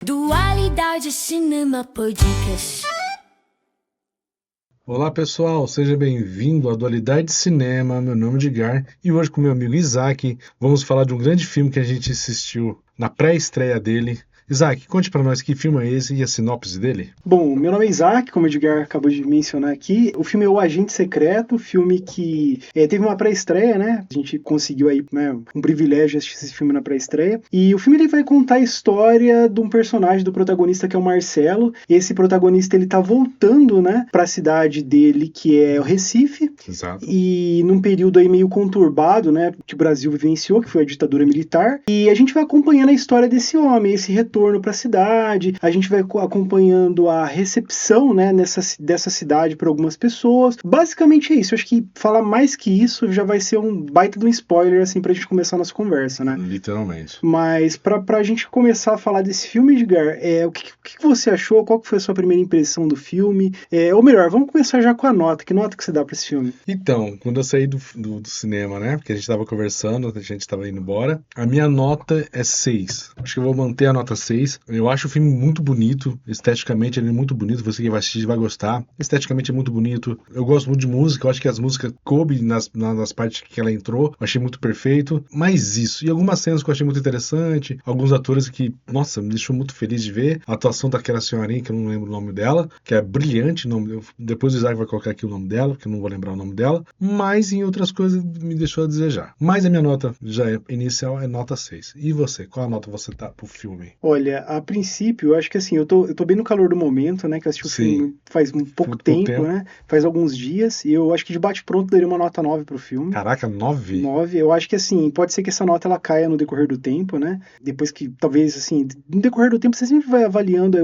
Dualidade Cinema Podcast. Olá pessoal, seja bem-vindo à Dualidade Cinema, meu nome é Edgar e hoje com meu amigo Isaac vamos falar de um grande filme que a gente assistiu na pré-estreia dele. Isaac, conte pra nós que filme é esse e a sinopse dele. Bom, meu nome é Isaac, como o Edgar acabou de mencionar aqui. O filme é O Agente Secreto, filme que teve uma pré-estreia, né? A gente conseguiu aí, né, um privilégio assistir esse filme na pré-estreia. E o filme ele vai contar a história de um personagem do protagonista que é o Marcelo. Esse protagonista ele tá voltando, né, pra cidade dele, que é o Recife. Exato. E num período aí meio conturbado, né, que o Brasil vivenciou, que foi a ditadura militar. E a gente vai acompanhando a história desse homem, esse retorno para a cidade, a gente vai acompanhando a recepção, né, dessa cidade para algumas pessoas. Basicamente é isso. Eu acho que falar mais que isso já vai ser um baita de um spoiler, assim, pra gente começar a nossa conversa, né? Literalmente. Mas pra gente começar a falar desse filme, Edgar, o que você achou? Qual que foi a sua primeira impressão do filme? Ou melhor, vamos começar já com a nota. Que nota que você dá pra esse filme? Então, quando eu saí do cinema, né, porque a gente tava conversando, a gente tava indo embora, a minha nota é 6. Acho que eu vou manter a nota 6. Eu acho o filme muito bonito, esteticamente ele é muito bonito, você que vai assistir vai gostar. Esteticamente é muito bonito. Eu gosto muito de música, eu acho que as músicas coube nas partes que ela entrou, eu achei muito perfeito. Mas isso, e algumas cenas que eu achei muito interessante, alguns atores que, nossa, me deixou muito feliz de ver. A atuação daquela senhorinha, que eu não lembro o nome dela, que é brilhante, depois o Isaac vai colocar aqui o nome dela, porque eu não vou lembrar o nome dela, mas em outras coisas me deixou a desejar. Mas a minha nota já inicial é nota 6. E você, qual a nota você dá pro filme? Olha, a princípio, eu acho que assim, eu tô bem no calor do momento, né, que eu assisti o filme faz um pouco tempo, né, faz alguns dias, e eu acho que de bate-pronto daria uma nota 9 pro filme. Caraca, 9? 9, eu acho que assim, pode ser que essa nota ela caia no decorrer do tempo, né, depois que, talvez assim, no decorrer do tempo você sempre vai avaliando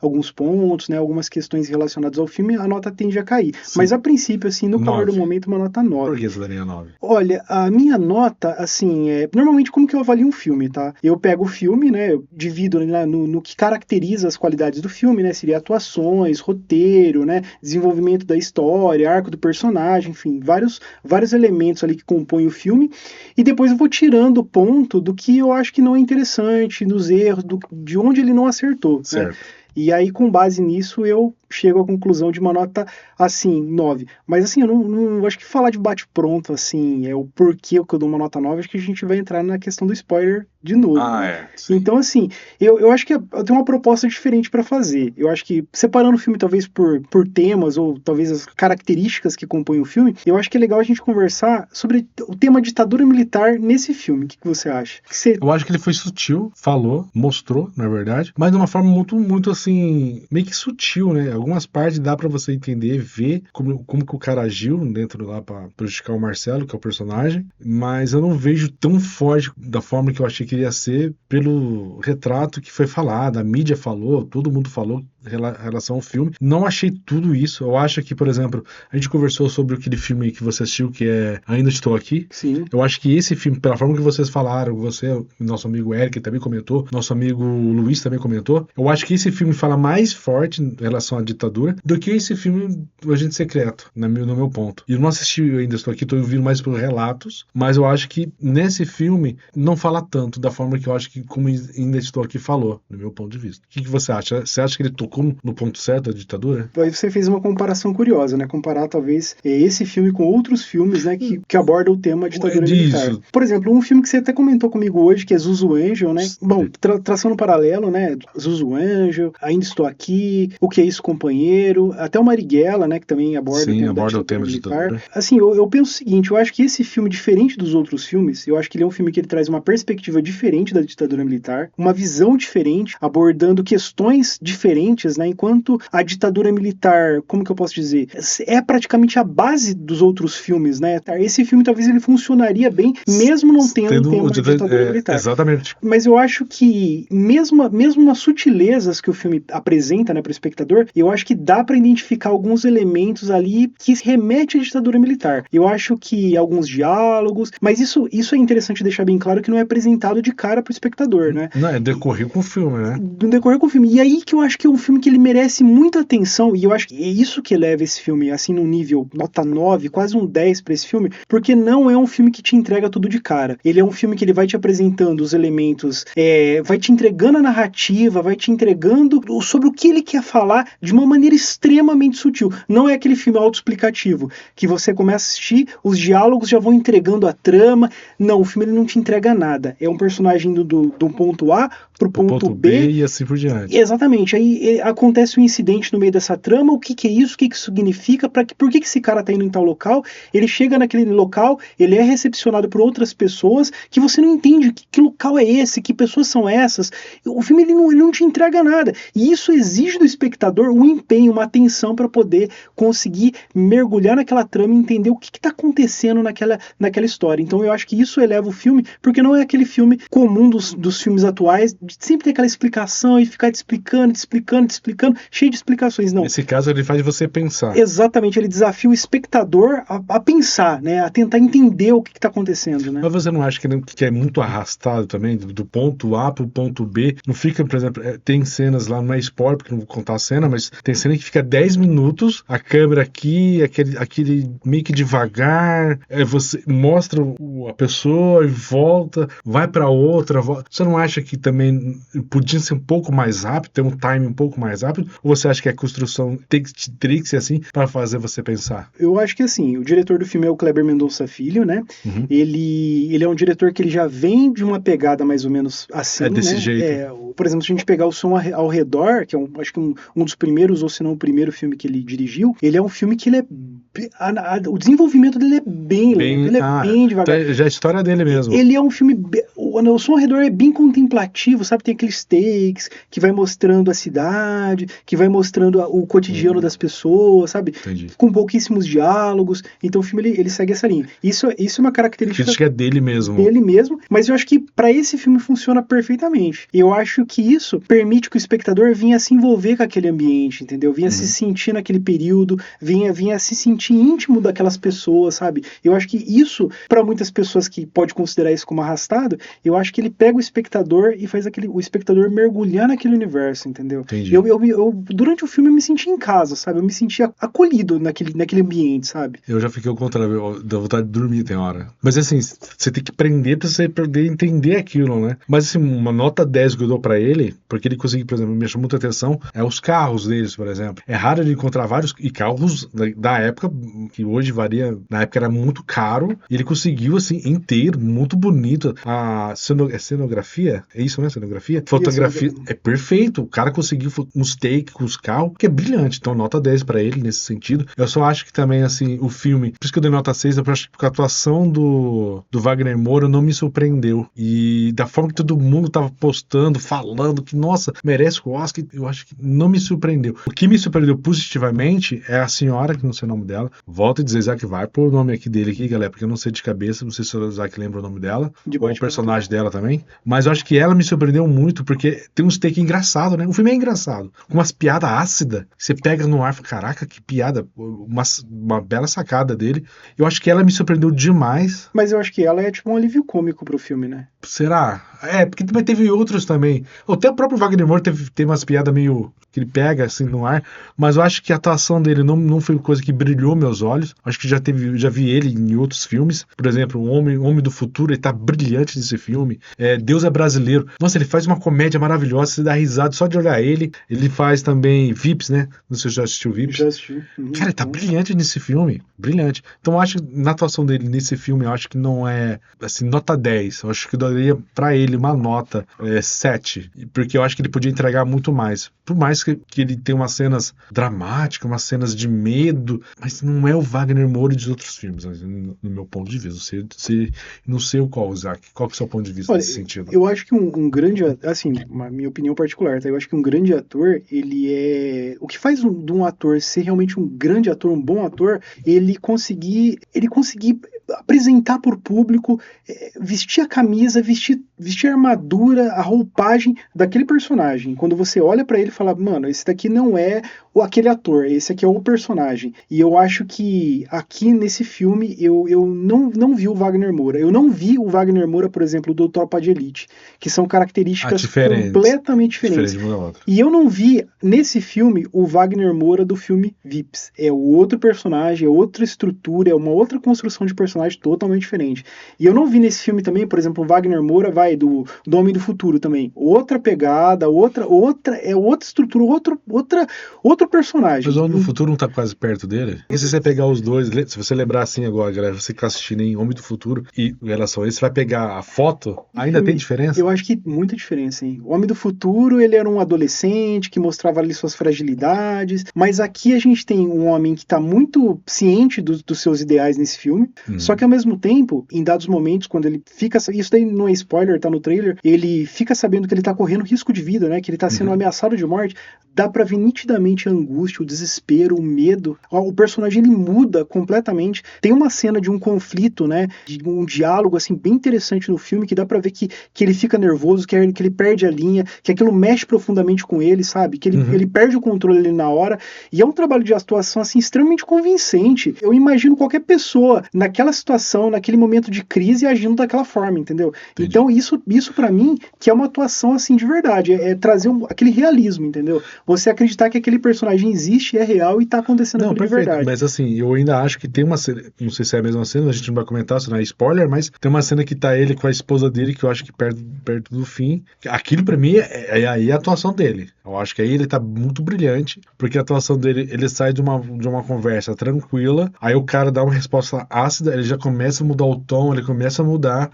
alguns pontos, né, algumas questões relacionadas ao filme, a nota tende a cair. Sim. Mas a princípio, assim, no calor do momento, uma nota 9. Por que você daria 9? Olha, a minha nota, assim, normalmente como que eu avalio um filme, tá? Eu pego o filme, né, eu divido no que caracteriza as qualidades do filme, né? Seria atuações, roteiro, né? Desenvolvimento da história, arco do personagem, enfim, vários elementos ali que compõem o filme. E depois eu vou tirando o ponto do que eu acho que não é interessante, dos erros, de onde ele não acertou. Certo. Né? E aí, com base nisso, eu chego à conclusão de uma nota, assim, 9. Mas, assim, eu não acho que falar de bate-pronto, assim, é o porquê que eu dou uma nota 9, acho que a gente vai entrar na questão do spoiler de novo. Né? Sim. Então, assim, eu acho que eu tenho uma proposta diferente para fazer. Eu acho que, separando o filme, talvez, por temas, ou talvez as características que compõem o filme, eu acho que é legal a gente conversar sobre o tema ditadura militar nesse filme. O que você acha? Eu acho que ele foi sutil, falou, mostrou, na verdade, mas de uma forma muito assim, meio que sutil, né? Algumas partes dá pra você entender, ver como que o cara agiu dentro lá pra prejudicar o Marcelo, que é o personagem, mas eu não vejo tão forte da forma que eu achei que iria ser pelo retrato que foi falado, a mídia falou, todo mundo falou em relação ao filme. Não achei tudo isso. Eu acho que, por exemplo, a gente conversou sobre aquele filme que você assistiu, que é Ainda Estou Aqui. Sim. Eu acho que esse filme, pela forma que vocês falaram, você, nosso amigo Eric também comentou, nosso amigo Luiz também comentou, eu acho que esse filme fala mais forte em relação à ditadura do que esse filme O Agente Secreto, no meu ponto. E eu não assisti Ainda Estou Aqui, estou ouvindo mais por relatos, mas eu acho que nesse filme não fala tanto da forma que eu acho que como Ainda Estou Aqui falou, no meu ponto de vista. O que você acha? Você acha que ele tocou no ponto certo da ditadura? Aí você fez uma comparação curiosa, né? Comparar talvez esse filme com outros filmes, né, que abordam o tema ditadura militar. Por exemplo, um filme que você até comentou comigo hoje, que é Zuzu Angel, né? Bom, traçando um paralelo, né? Zuzu Angel, Ainda Estou Aqui, O Que É Isso, Companheiro, até o Marighella, né, que também aborda o tema da ditadura. Assim, eu penso o seguinte, eu acho que esse filme, diferente dos outros filmes, eu acho que ele é um filme que ele traz uma perspectiva diferente da ditadura militar, uma visão diferente, abordando questões diferentes, né? Enquanto a ditadura militar, como que eu posso dizer, é praticamente a base dos outros filmes, né? Esse filme talvez ele funcionaria bem, mesmo não tendo um tema de ditadura militar. Exatamente. Mas eu acho que, mesmo nas sutilezas que o filme apresenta, né, para o espectador, eu acho que dá para identificar alguns elementos ali que remete à ditadura militar. Eu acho que alguns diálogos, mas isso é interessante deixar bem claro que não é apresentado de cara para o espectador, né? Não, é decorrer com o filme, né? Decorrer com o filme. E aí que eu acho que é um filme que ele merece muita atenção, e eu acho que é isso que eleva esse filme, assim, num nível nota 9, quase um 10 pra esse filme, porque não é um filme que te entrega tudo de cara. Ele é um filme que ele vai te apresentando os elementos, vai te entregando a narrativa, vai te entregando sobre o que ele quer falar de uma maneira extremamente sutil. Não é aquele filme autoexplicativo, que você começa a assistir, os diálogos já vão entregando a trama. Não, o filme ele não te entrega nada. É um personagem do ponto A pro ponto B e assim por diante. Exatamente. Aí acontece um incidente no meio dessa trama, o que é isso, o que isso significa, por que esse cara tá indo em tal local, ele chega naquele local, ele é recepcionado por outras pessoas, que você não entende que local é esse, que pessoas são essas. O filme ele não te entrega nada. E isso exige do espectador um empenho, uma atenção para poder conseguir mergulhar naquela trama e entender o que tá acontecendo naquela história. Então eu acho que isso eleva o filme, porque não é aquele filme comum dos filmes atuais, de sempre ter aquela explicação e ficar te explicando, cheio de explicações. Não. Nesse caso, ele faz você pensar. Exatamente, ele desafia o espectador a pensar, né? A tentar entender o que está acontecendo, né? Mas você não acha que é muito arrastado também, do ponto A pro ponto B? Não fica, por exemplo, tem cenas lá, não é spoiler, porque não vou contar a cena, mas tem cena que fica 10 minutos, a câmera aqui, aquele meio que devagar, você mostra a pessoa e volta, vai pra outra, volta. Você não acha que também podia ser um pouco mais rápido, ter um time um pouco mais rápido? Ou você acha que a construção teria que ser assim para fazer você pensar? Eu acho que assim, o diretor do filme é o Kleber Mendonça Filho, né? Uhum. Ele é um diretor que ele já vem de uma pegada mais ou menos assim, É desse né? jeito. Por exemplo, se a gente pegar o Som ao Redor, que é acho que um dos primeiros, ou se não o primeiro filme que ele dirigiu, ele é um filme que ele o desenvolvimento dele é bem lento, ele é bem devagar. Já é a história dele mesmo. Ele é um filme, o Som ao Redor é bem contemplativo, sabe? Tem aqueles takes que vai mostrando a cidade, que vai mostrando o cotidiano das pessoas, sabe? Entendi. Com pouquíssimos diálogos. Então o filme ele segue essa linha. Isso é uma característica Crítica é dele mesmo. Dele mesmo, mas eu acho que para esse filme funciona perfeitamente. Eu acho que isso permite que o espectador vinha se envolver com aquele ambiente, entendeu? Vinha se sentir naquele período, vinha se sentir íntimo daquelas pessoas, sabe? Eu acho que isso, para muitas pessoas que pode considerar isso como arrastado, eu acho que ele pega o espectador e faz o espectador mergulhar naquele universo, entendeu? Entendi. Eu durante o filme eu me senti em casa, sabe? Eu me senti acolhido naquele ambiente, sabe? Eu já fiquei ao contrário, dá vontade de dormir tem hora. Mas assim, você tem que prender pra você poder entender aquilo, né? Mas assim, uma nota 10 que eu dou pra ele, porque ele conseguiu, por exemplo, me chamou muita atenção, é os carros deles, por exemplo. É raro ele encontrar vários carros da época, que hoje varia, na época era muito caro, e ele conseguiu, assim, inteiro, muito bonito. A cenografia, é isso, né? Cenografia? Fotografia, é perfeito. O cara conseguiu uns takes com os carros, que é brilhante. Então, nota 10 pra ele nesse sentido. Eu só acho que também, assim, o filme, por isso que eu dei nota 6, eu acho que a atuação do Wagner Moura não me surpreendeu. E da forma que todo mundo tava postando, falando que, nossa, merece o Oscar, eu acho que não me surpreendeu. O que me surpreendeu positivamente é a senhora, que não sei o nome dela. Volto a dizer, Isaac, vai pôr o nome dele aqui, galera, porque eu não sei de cabeça, não sei se o Isaac lembra o nome dela, ou o personagem dela também. Mas eu acho que ela me surpreendeu muito, porque tem uns takes engraçados, né? O filme é engraçado. Com umas piadas ácidas, você pega no ar e fala, caraca, que piada. Uma bela sacada dele. Eu acho que ela me surpreendeu demais. Mas eu acho que ela é tipo um alívio cômico pro filme, né? Será? Porque também teve outros também. Até o próprio Wagner Moura teve umas piadas meio que ele pega assim no ar, mas eu acho que a atuação dele não foi coisa que brilhou meus olhos. Acho que já vi ele em outros filmes. Por exemplo, o Homem do Futuro, ele tá brilhante nesse filme. Deus é Brasileiro. Nossa, ele faz uma comédia maravilhosa, você dá risada só de olhar ele. Ele faz também Vips, né? Não sei se você já assistiu Vips. Já assisti. Cara, ele tá brilhante nesse filme. Brilhante. Então eu acho que na atuação dele nesse filme, eu acho que não é assim, nota 10. Eu acho que eu daria pra ele uma nota 7. Porque eu acho que ele podia entregar muito mais. Por mais que ele tenha umas cenas dramáticas, umas cenas de medo, mas não é o Wagner Moura dos outros filmes, no meu ponto de vista. Não sei o qual, Isaac. Qual que é o seu ponto de vista nesse sentido? Eu acho que um grande, assim, minha opinião particular, tá? Eu acho que um grande ator, ele é... O que faz de um ator ser realmente um grande ator, um bom ator, ele conseguir apresentar por público, vestir a camisa, vestir vestir a armadura, a roupagem daquele personagem. Quando você olha pra ele e fala, mano, esse daqui não é aquele ator, esse aqui é o personagem. E eu acho que aqui nesse filme eu não vi o Wagner Moura. Eu não vi o Wagner Moura, por exemplo, do Tropa de Elite, que são características completamente diferentes. E eu não vi nesse filme o Wagner Moura do filme Vips. É outro personagem, é outra estrutura, é uma outra construção de personagem totalmente diferente. E eu não vi nesse filme também, por exemplo, o Wagner Moura do Homem do Futuro também. Outra pegada, outra estrutura, outro personagem. Mas o Homem do Futuro não tá quase perto dele? E se você pegar os dois, se você lembrar assim agora, galera, você que tá assistindo em Homem do Futuro e em relação a isso, você vai pegar a foto, ainda tem diferença? Eu acho que muita diferença, hein? O Homem do Futuro, ele era um adolescente que mostrava ali suas fragilidades, mas aqui a gente tem um homem que tá muito ciente dos seus ideais nesse filme, só que ao mesmo tempo, em dados momentos, quando ele fica... Isso daí não é spoiler, tá no trailer, ele fica sabendo que ele tá correndo risco de vida, né? Que ele tá sendo ameaçado de morte. Dá pra ver nitidamente a angústia, o desespero, o medo. O personagem, ele muda completamente. Tem uma cena de um conflito, né? De um diálogo, assim, bem interessante no filme, que dá pra ver que ele fica nervoso, que ele perde a linha, que aquilo mexe profundamente com ele, sabe? Que ele perde o controle ali na hora. E é um trabalho de atuação, assim, extremamente convincente. Eu imagino qualquer pessoa naquela situação, naquele momento de crise, agindo daquela forma, entendeu? Entendi. Então, isso para mim, que é uma atuação, assim, de verdade. É trazer aquele realismo, entendeu? Você acreditar que aquele personagem existe, é real e tá acontecendo aquilo de verdade. Mas assim, eu ainda acho que tem uma cena, não sei se é a mesma cena, a gente não vai comentar, se não é spoiler, mas tem uma cena que tá ele com a esposa dele, que eu acho que perto do fim. Aquilo pra mim é a atuação dele. Eu acho que aí ele tá muito brilhante, porque a atuação dele, ele sai de uma conversa tranquila, aí o cara dá uma resposta ácida, ele já começa a mudar o tom, ele começa a mudar,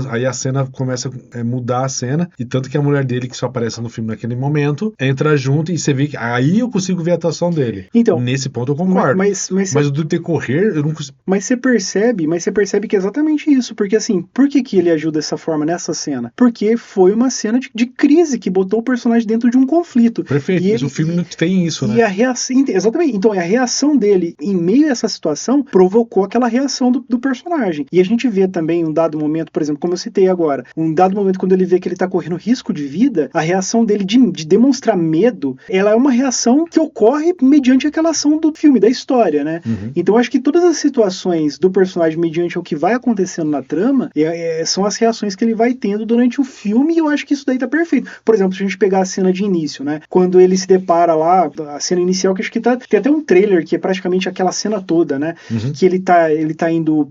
aí a cena começa a mudar a cena, e tanto que a mulher dele, que só aparece no filme naquele momento, entra junto e você vê que aí eu consigo ver a atuação dele. Então, nesse ponto eu concordo. Mas do decorrer, eu não consigo. Mas você percebe que é exatamente isso, porque assim, por que ele ajuda dessa forma nessa cena? Porque foi uma cena de crise que botou o personagem dentro de um conflito. Perfeito, mas o filme não tem isso, né? E a reação, exatamente, então a reação dele em meio a essa situação provocou aquela reação do personagem. E a gente vê também um dado momento, por exemplo, como eu citei agora, um dado momento quando ele vê que ele tá correndo risco de vida, a reação dele de demonstrar medo, ela é uma reação que ocorre mediante aquela ação do filme, da história, né? Então acho que todas as situações do personagem mediante o que vai acontecendo na trama são as reações que ele vai tendo durante o filme, e eu acho que isso daí tá perfeito. Por exemplo, se a gente pegar a cena de início, né? Quando ele se depara lá, a cena inicial, que acho que tem até um trailer que é praticamente aquela cena toda, né? Que ele tá indo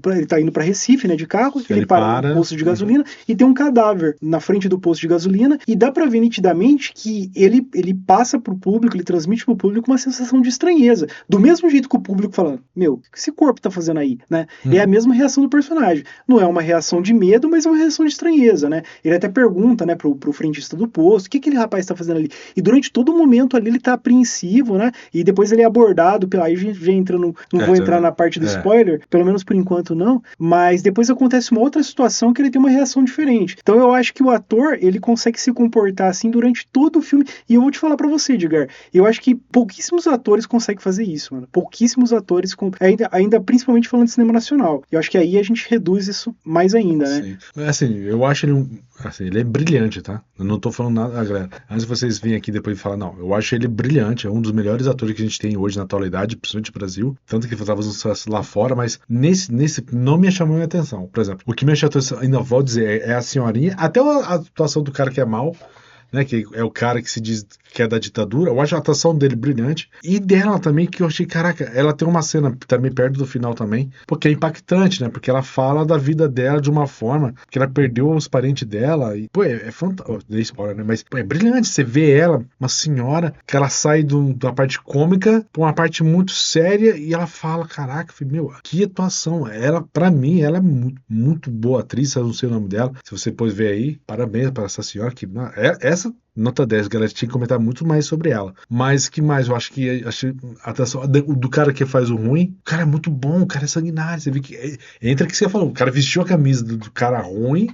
pra Recife, né, de carro, ele para no posto de gasolina e tem um cadáver na frente do posto de gasolina, e dá pra ver nitidamente que ele passa pro público, ele transmite pro público uma sensação de estranheza. Do mesmo jeito que o público fala, meu, o que esse corpo tá fazendo aí, né? É a mesma reação do personagem. Não é uma reação de medo, mas é uma reação de estranheza, né? Ele até pergunta, né, pro frentista do posto, o que aquele rapaz tá fazendo ali? E durante todo o momento ali ele tá apreensivo, né? E depois ele é abordado, aí já entra não vou entrar na parte do spoiler, pelo menos por enquanto não, mas depois acontece uma outra situação que ele tem uma reação diferente. Então eu acho que o ator, ele consegue se comportar assim durante todo o filme, e eu vou te falar pra você, Edgar, eu acho que pouquíssimos atores conseguem fazer isso, mano. Pouquíssimos atores, ainda principalmente falando de cinema nacional. Eu acho que aí a gente reduz isso mais ainda, né? Sim. Assim, eu acho ele é brilhante, tá? Eu não tô falando nada, galera. Antes de vocês virem aqui depois e falar, não, eu acho ele brilhante, é um dos melhores atores que a gente tem hoje na atualidade, principalmente no Brasil, tanto que ele estava lá fora, mas nesse não me chamou a atenção. Por exemplo, o que me chamou a atenção, ainda vou dizer, é a senhorinha, até a atuação do cara que é mau, né, que é o cara que se diz que é da ditadura. Eu acho a atuação dele brilhante. E dela também, que eu achei, caraca, ela tem uma cena também perto do final também, porque é impactante, né? Porque ela fala da vida dela de uma forma que ela perdeu os parentes dela. E, pô, é fantástico. Dei spoiler, né? Mas, pô, é brilhante. Você vê ela, uma senhora, que ela sai da parte cômica pra uma parte muito séria e ela fala, caraca, meu, que atuação. Ela, pra mim, ela é muito, muito boa atriz, eu não sei o nome dela. Se você pode ver aí, parabéns pra essa senhora que essa nota 10, galera, tinha que comentar muito mais sobre ela. Mas que mais? Eu acho que a atuação do cara que faz o ruim, o cara é muito bom, o cara é sanguinário. Você vê que entra que você falou, o cara vestiu a camisa do cara ruim,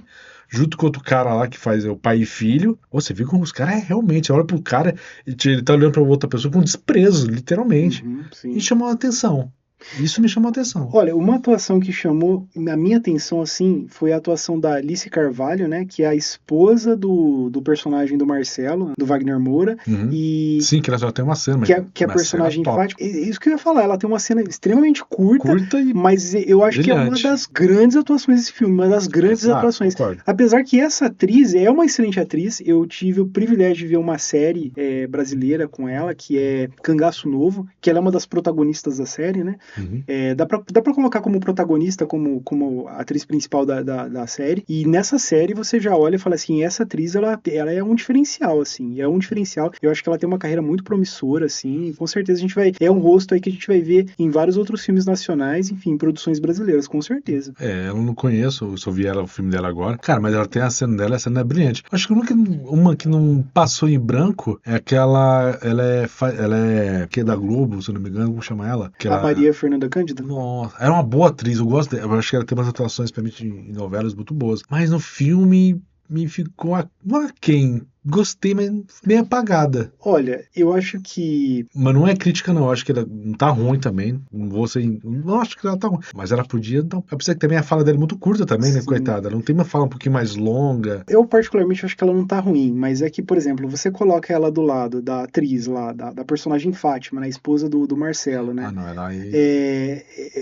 junto com outro cara lá que faz o pai e filho. Você vê como os caras realmente, olha pro cara, ele tá olhando pra outra pessoa com desprezo, literalmente. E chamou a atenção. Isso me chamou a atenção. Olha, uma atuação que chamou a minha atenção, assim, foi a atuação da Alice Carvalho, né, que é a esposa do personagem do Marcelo, do Wagner Moura, Uhum. e Sim, que ela só tem uma cena, mas que é a uma personagem cena top. Fátima. Isso que eu ia falar, ela tem uma cena extremamente curta, Curta e mas eu acho que é uma brilhante. das grandes atuações desse filme, uma das grandes Exato, atuações. concordo. Apesar que essa atriz é uma excelente atriz, eu tive o privilégio de ver uma série brasileira com ela, que é Cangaço Novo, que ela é uma das protagonistas da série, né? Uhum. Dá pra colocar como protagonista, como atriz principal da série, e nessa série você já olha e fala assim, essa atriz, ela é um diferencial, assim, é um diferencial. Eu acho que ela tem uma carreira muito promissora, assim, e com certeza a gente é um rosto aí que a gente vai ver em vários outros filmes nacionais, enfim, produções brasileiras, com certeza. Eu não conheço, eu só vi o filme dela agora. Cara, mas ela tem a cena dela, a cena é brilhante. Acho que uma que não passou em branco é aquela. Ela é que é da Globo, se eu não me engano, como chama ela? Que A ela, Maria Fernanda Cândida? Nossa, era uma boa atriz, eu gosto dela. Eu acho que ela tem umas atuações pra mim em novelas muito boas. Mas no filme me ficou não aquém. Gostei, mas meio apagada. Olha, eu acho que Mas não é crítica, não. Eu acho que ela não tá ruim também. Não vou ser. Não acho que ela tá ruim. Mas ela podia. Não. Eu pensei que também a fala dela é muito curta também, né, sim, coitada? Ela não tem uma fala um pouquinho mais longa. eu particularmente acho que ela não tá ruim, mas é que, por exemplo, você coloca ela do lado da atriz lá, da personagem Fátima, né, esposa do Marcelo, né? Ah, não, ela aí.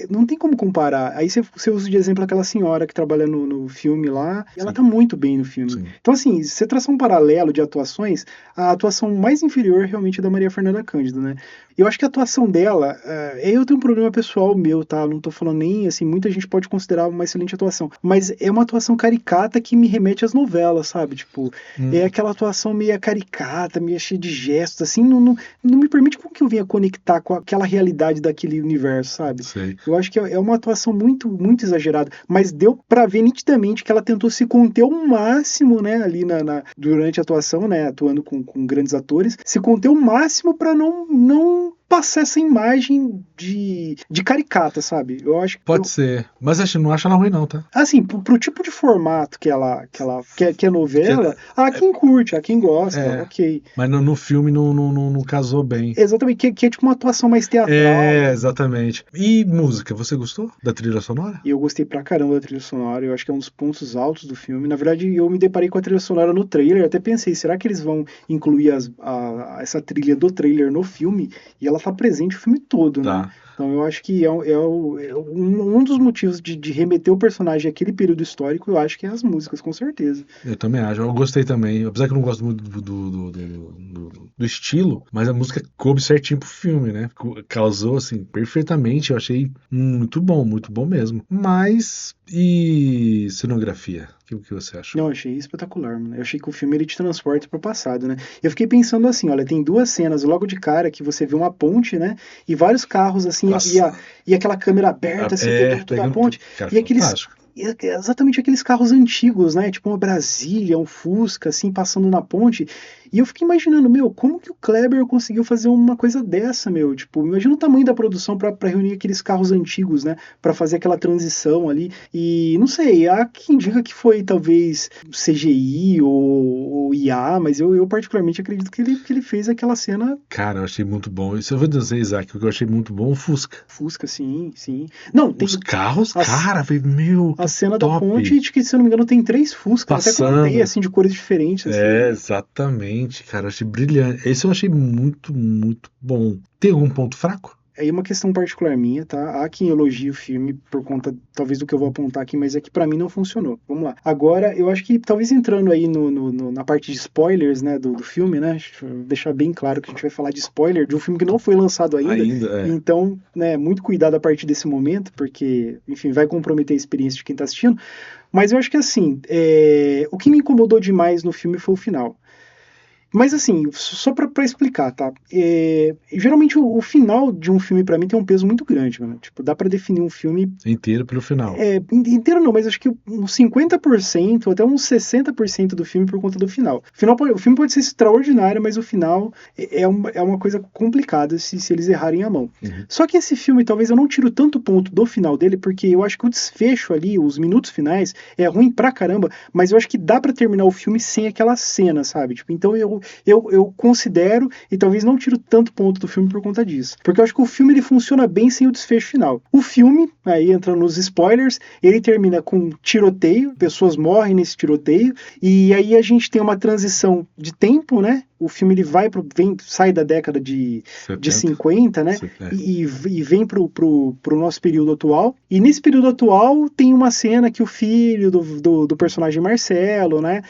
Não tem como comparar. Aí você usa de exemplo aquela senhora que trabalha no filme lá, e ela tá muito bem no filme. Sim. Então, assim, se você traçar um paralelo de atuações, a atuação mais inferior realmente é da Maria Fernanda Cândido, né? Eu acho que a atuação dela, eu tenho um problema pessoal meu, tá? Não tô falando nem, assim, muita gente pode considerar uma excelente atuação, mas é uma atuação caricata que me remete às novelas, sabe? Tipo, é aquela atuação meio caricata, meio cheia de gestos, assim, não me permite com que eu venha conectar com aquela realidade daquele universo, sabe? Sei. Eu acho que é uma atuação muito, muito exagerada, mas deu pra ver nitidamente que ela tentou se conter ao máximo, né, ali durante a atuação, né, atuando com grandes atores, se conter ao máximo pra não passar essa imagem de caricata, sabe? Eu acho que Pode ser. Mas não acho ela ruim, não, tá? assim, pro tipo de formato que é novela, há quem curte, há quem gosta, ok. Mas no filme não casou bem. Exatamente, que é tipo uma atuação mais teatral. Exatamente. E música, você gostou da trilha sonora? E eu gostei pra caramba da trilha sonora, eu acho que é um dos pontos altos do filme. Na verdade, eu me deparei com a trilha sonora no trailer, até pensei, será que eles vão incluir essa trilha do trailer no filme? E ela tá presente o filme todo, né? Tá. Então eu acho que um dos motivos de remeter o personagem àquele período histórico, eu acho que é as músicas, com certeza. Eu também acho. Eu gostei também. Apesar que eu não gosto muito do estilo, mas a música coube certinho pro filme, né? Causou, assim, perfeitamente. Eu achei muito bom mesmo. Mas, e cenografia? O que você achou? Não, eu achei espetacular, mano. Eu achei que o filme ele te transporta pro passado, né? Eu fiquei pensando assim, olha, tem duas cenas logo de cara que você vê uma ponte, né? E vários carros assim, e aquela câmera aberta assim, pegando toda a ponte. Cara, E aqueles fantástico. exatamente aqueles carros antigos, né? Tipo uma Brasília, um Fusca, assim, passando na ponte. E eu fiquei imaginando, meu, como que o Kleber conseguiu fazer uma coisa dessa, meu? Tipo, imagina o tamanho da produção pra reunir aqueles carros antigos, né? Pra fazer aquela transição ali. E não sei, há quem diga que foi talvez CGI ou IA, mas eu particularmente acredito que ele fez aquela cena. Cara, eu achei muito bom. Isso eu vou dizer, Isaac, o que eu achei muito bom, o Fusca. Fusca, sim, sim. Não, tem Os carros, as- cara, meu, a cena top. da ponte, de que, se eu não me engano, tem 3 Fusca. Eu até Passando. contei, assim, de cores diferentes. Assim. Exatamente, cara, eu achei brilhante. Esse eu achei muito bom. Tem algum ponto fraco? Aí uma questão particular minha, tá? Há quem elogie o filme por conta, talvez, do que eu vou apontar aqui, mas é que pra mim não funcionou. Vamos lá. Agora, eu acho que talvez entrando aí na parte de spoilers, né, do filme, né? Deixa eu deixar bem claro que a gente vai falar de spoiler de um filme que não foi lançado ainda. Então, né, muito cuidado a partir desse momento, porque, enfim, vai comprometer a experiência de quem tá assistindo. Mas eu acho que, assim, o que me incomodou demais no filme foi o final. Mas assim, só pra explicar, tá? Geralmente o final de um filme pra mim tem um peso muito grande, mano. Tipo, dá pra definir um filme Inteiro pelo final. inteiro não, mas acho que uns 50%, até uns 60% do filme por conta do final. O filme pode ser extraordinário, mas o final é uma coisa complicada se eles errarem a mão. Uhum. Só que esse filme, talvez eu não tiro tanto ponto do final dele, porque eu acho que o desfecho ali, os minutos finais, é ruim pra caramba, mas eu acho que dá pra terminar o filme sem aquela cena, sabe? Tipo, então eu eu considero, e talvez não tiro tanto ponto do filme por conta disso. Porque eu acho que o filme ele funciona bem sem o desfecho final. O filme, aí entrando nos spoilers, ele termina com tiroteio, pessoas morrem nesse tiroteio, e aí a gente tem uma transição de tempo, né? O filme ele sai da década de 50, né? E vem pro nosso período atual. E nesse período atual tem uma cena que o filho do personagem Marcelo, né?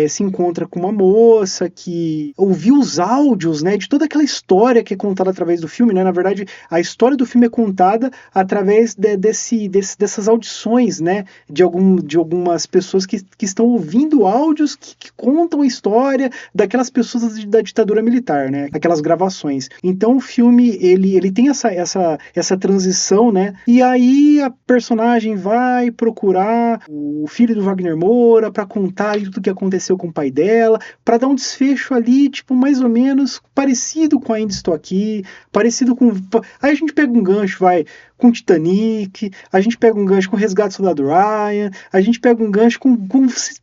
Se encontra com uma moça que ouviu os áudios, né? De toda aquela história que é contada através do filme, né? Na verdade, a história do filme é contada através dessas audições, né? De algumas pessoas que estão ouvindo áudios que contam a história daquelas pessoas da ditadura militar, né? Aquelas gravações. Então o filme, ele tem essa transição, né? E aí a personagem vai procurar o filho do Wagner Moura para contar tudo o que aconteceu com o pai dela, para dar um desfecho ali, tipo, mais ou menos parecido com Ainda Estou Aqui, parecido com... Aí a gente pega um gancho, com Titanic, a gente pega um gancho com Resgate do Soldado Ryan, a gente pega um gancho com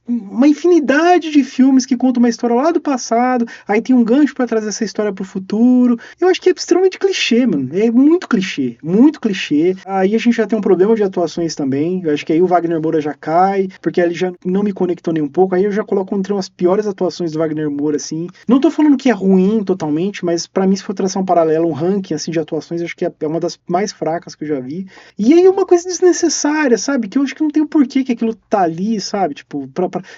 uma infinidade de filmes que contam uma história lá do passado, aí tem um gancho pra trazer essa história pro futuro. Eu acho que é extremamente clichê, mano. É muito clichê, muito clichê. Aí a gente já tem um problema de atuações também. Eu acho que aí o Wagner Moura já cai, porque ele já não me conectou nem um pouco. Aí eu já coloco entre umas piores atuações do Wagner Moura, assim. Não tô falando que é ruim totalmente, mas pra mim, se for traçar um paralelo, um ranking, assim, de atuações, acho que é uma das mais fracas que eu já vi. E aí uma coisa desnecessária, sabe? Que eu acho que não tem o porquê que aquilo tá ali, sabe? Tipo,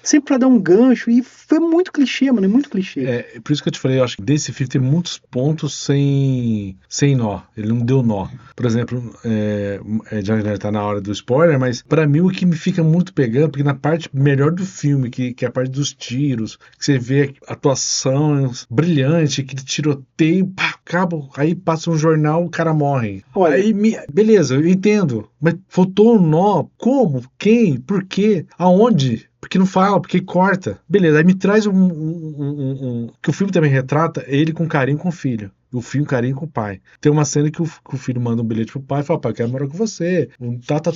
sempre pra dar um gancho. E foi muito clichê, mano. É muito clichê. Por isso que eu te falei, eu acho que desse filme tem muitos pontos sem nó. Ele não deu nó. Por exemplo, já tá na hora do spoiler, mas pra mim o que me fica muito pegando, porque na parte melhor do filme, que é a parte dos tiros, que você vê atuação brilhante, que tiroteio, pá, acaba, aí passa um jornal, o cara morre. Olha, aí, beleza, eu entendo, mas faltou um nó. Como? Quem? Por quê? Aonde? Porque não fala, porque corta. Beleza, aí me traz que o filme também retrata ele com carinho com o filho. O filho carinho com o pai. Tem uma cena que o filho manda um bilhete pro pai e fala, pai, eu quero morar com você.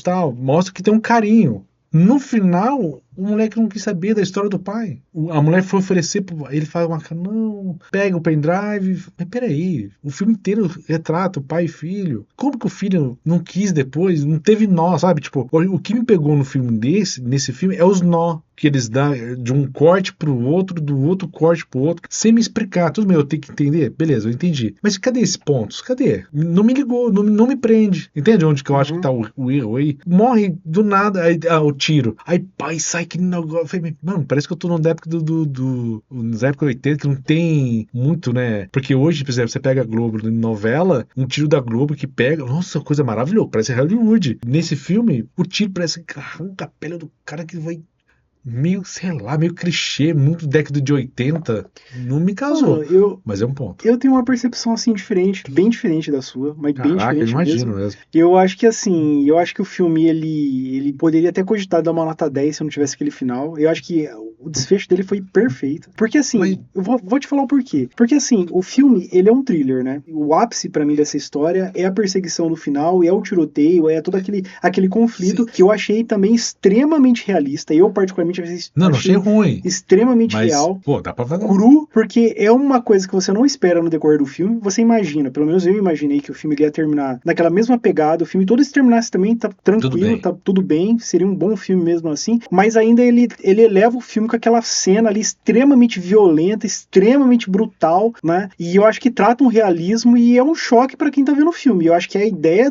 Tal. Mostra que tem um carinho. No final, o moleque não quis saber da história do pai. A mulher foi oferecer, ele fala uma cara, não, pega o pendrive. Mas peraí, o filme inteiro retrata o pai e filho. Como que o filho não quis depois? Não teve nó, sabe? Tipo, o que me pegou no filme nesse filme é os nó que eles dão de um corte pro outro, do outro corte pro outro, sem me explicar. Tudo bem, eu tenho que entender? Beleza, eu entendi. Mas cadê esses pontos? Cadê? Não me ligou, não me prende. Entende onde que eu acho que tá o erro aí? Morre do nada, aí o tiro. Aí pai sai que negócio. Mano, parece que eu tô numa época nos época 80 que não tem muito, né? Porque hoje, por exemplo, você pega a Globo novela, um tiro da Globo que pega, nossa, coisa maravilhosa, parece Hollywood. Nesse filme, o tiro parece que arranca a pele do cara que vai meio, sei lá, meio clichê, muito década de 80, não me casou, mas é um ponto. Eu tenho uma percepção, assim, diferente, bem diferente da sua, mas bem diferente eu imagino mesmo. Eu acho que, assim, o filme, ele poderia até cogitar dar uma nota 10 se não tivesse aquele final. Eu acho que o desfecho dele foi perfeito, porque, assim, eu vou te falar o porquê. Porque, assim, o filme, ele é um thriller, né? O ápice, pra mim, dessa história é a perseguição no final, é o tiroteio, é todo aquele conflito. Sim. Que eu achei também extremamente realista. Eu, particularmente, não achei ruim. Extremamente real. Pô, dá pra fazer. Cru, porque é uma coisa que você não espera no decorrer do filme. Você imagina, pelo menos eu imaginei que o filme ia terminar naquela mesma pegada. O filme todo se terminasse também, tá tranquilo, tá tudo bem. Seria um bom filme mesmo assim. Mas ainda ele eleva o filme com aquela cena ali extremamente violenta, extremamente brutal, né? E eu acho que trata um realismo e é um choque pra quem tá vendo o filme. Eu acho que a ideia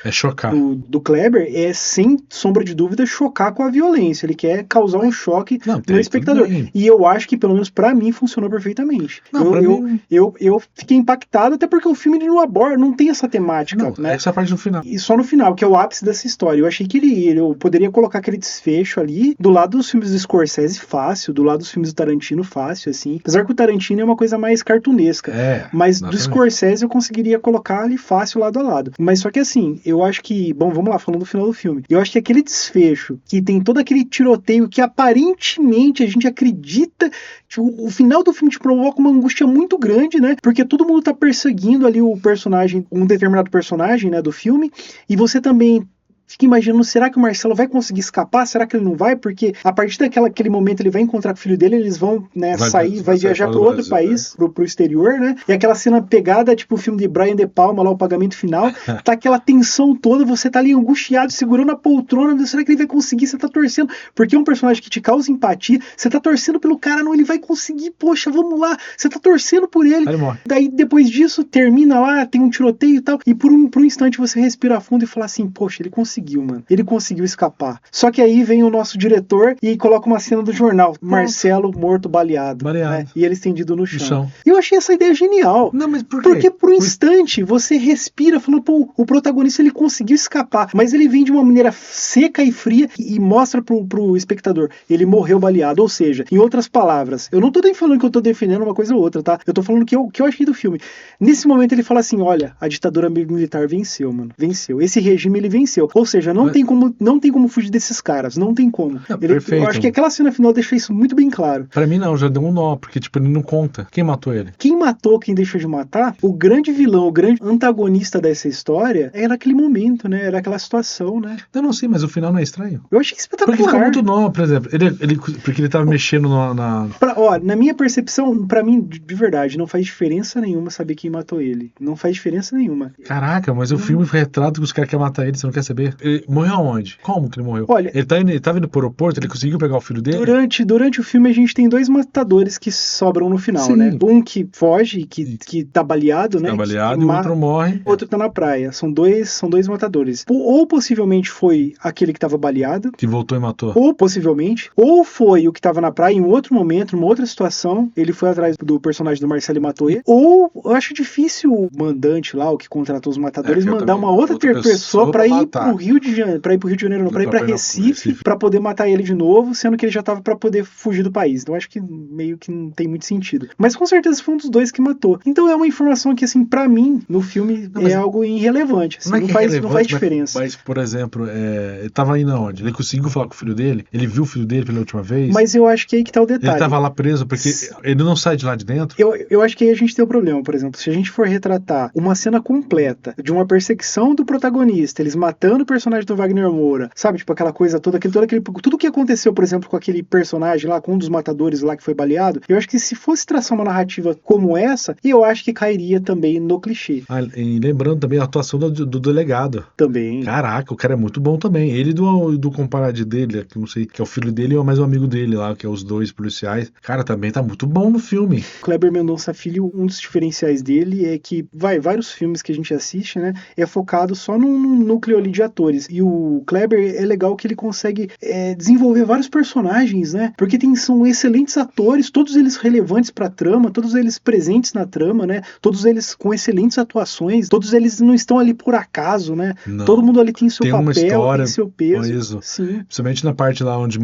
é chocar. Do Kleber é, sem sombra de dúvida, chocar com a violência. Ele quer causar um choque no espectador. E eu acho que, pelo menos pra mim, funcionou perfeitamente. Eu fiquei impactado, até porque o filme ele não aborda, não tem essa temática, né? Essa parte no final. E só no final, que é o ápice dessa história. Eu achei que eu poderia colocar aquele desfecho ali do lado dos filmes do Scorsese fácil, do lado dos filmes do Tarantino fácil, assim. Apesar que o Tarantino é uma coisa mais cartunesca. Mas do Scorsese eu conseguiria colocar ali fácil lado a lado. Mas só que assim, eu acho que... Bom, vamos lá, falando do final do filme. Eu acho que aquele desfecho, que tem todo aquele tiroteio que aparentemente a gente acredita, tipo, o final do filme te provoca uma angústia muito grande, né? Porque todo mundo tá perseguindo ali o personagem, um determinado personagem, né, do filme, e você também fica imaginando, será que o Marcelo vai conseguir escapar? Será que ele não vai? Porque a partir daquele momento ele vai encontrar com o filho dele, eles vão, né, vai viajar para outro país, pro exterior, né? E aquela cena pegada, tipo o filme de Brian De Palma, lá o Pagamento Final, tá aquela tensão toda, você tá ali angustiado, segurando a poltrona, será que ele vai conseguir? Você tá torcendo, porque é um personagem que te causa empatia, você tá torcendo pelo cara, não, ele vai conseguir, poxa, vamos lá, você tá torcendo por ele. Ele morre. Daí depois disso, termina lá, tem um tiroteio e tal, e por um instante você respira fundo e fala assim, poxa, ele conseguiu, mano, ele conseguiu escapar. Só que aí vem o nosso diretor e coloca uma cena do jornal, Marcelo morto baleado. Né? E ele estendido no chão. E eu achei essa ideia genial. Não, mas por quê? Porque por um instante você respira, falou, pô, o protagonista ele conseguiu escapar, mas ele vem de uma maneira seca e fria e mostra pro espectador, ele morreu baleado, ou seja, em outras palavras, eu não tô nem falando que eu tô defendendo uma coisa ou outra, tá? Eu tô falando que eu achei do filme. Nesse momento ele fala assim, olha, a ditadura militar venceu, mano, venceu. Esse regime ele venceu. Ou seja, não tem como fugir desses caras, não tem como. Não, perfeito. Eu acho que aquela cena final deixa isso muito bem claro. Pra mim não, já deu um nó, porque tipo, ele não conta. Quem matou ele? Quem matou, quem deixou de matar, o grande vilão, o grande antagonista dessa história era aquele momento, né? Era aquela situação, né? Eu não sei, mas o final não é estranho. Eu achei espetacular. Porque ficou muito nó, por exemplo. Porque ele tava mexendo na... Na minha percepção, pra mim, de verdade, não faz diferença nenhuma saber quem matou ele. Não faz diferença nenhuma. Caraca, mas o filme retrata que os caras querem matar ele, você não quer saber? Ele morreu aonde? Como que ele morreu? Olha, ele tava indo pro aeroporto, ele conseguiu pegar o filho dele? Durante o filme a gente tem dois matadores que sobram no final, né? Um que foge, que tá baleado, né? Tá baleado e o outro morre. Outro tá na praia. São dois matadores. Ou possivelmente foi aquele que tava baleado. Que voltou e matou. Ou possivelmente. Ou foi o que tava na praia em outro momento, numa outra situação. Ele foi atrás do personagem do Marcelo e matou ele. Ou eu acho difícil o mandante lá, o que contratou os matadores, mandar uma outra pessoa pra ir pro Rio de Janeiro. Pra ir pro Rio de Janeiro, não, pra ir pra Recife, pra poder matar ele de novo, sendo que ele já tava pra poder fugir do país. Então eu acho que meio que não tem muito sentido. Mas com certeza foi um dos dois que matou. Então é uma informação que, assim, pra mim, no filme é algo irrelevante. Assim, não faz diferença. Mas, por exemplo, ele tava indo aonde? Ele conseguiu falar com o filho dele? Ele viu o filho dele pela última vez? Mas eu acho que é aí que tá o detalhe. Ele tava lá preso porque ele não sai de lá de dentro? Eu acho que aí a gente tem um problema, por exemplo. Se a gente for retratar uma cena completa de uma perseguição do protagonista, eles matando o personagem do Wagner Moura, sabe? Tipo, aquela coisa toda, tudo que aconteceu, por exemplo, com aquele personagem lá, com um dos matadores lá que foi baleado, eu acho que se fosse traçar uma narrativa como essa, eu acho que cairia também no clichê. E lembrando também a atuação do delegado. Também. Caraca, o cara é muito bom também. Ele do compadre dele, que não sei, que é o filho dele ou mais um amigo dele lá, que é os dois policiais. Cara, também tá muito bom no filme. Kleber Mendonça Filho, um dos diferenciais dele é que, vários filmes que a gente assiste, né, é focado só num núcleo ali de atores. E o Kleber é legal que ele consegue desenvolver vários personagens, né, porque são excelentes atores, todos eles relevantes pra trama, todos eles presentes na trama, né, todos eles com excelentes atuações, todos eles não estão ali por acaso, né, não. Todo mundo ali tem seu tem papel, uma história, tem seu peso. Isso. Sim. Principalmente na parte lá onde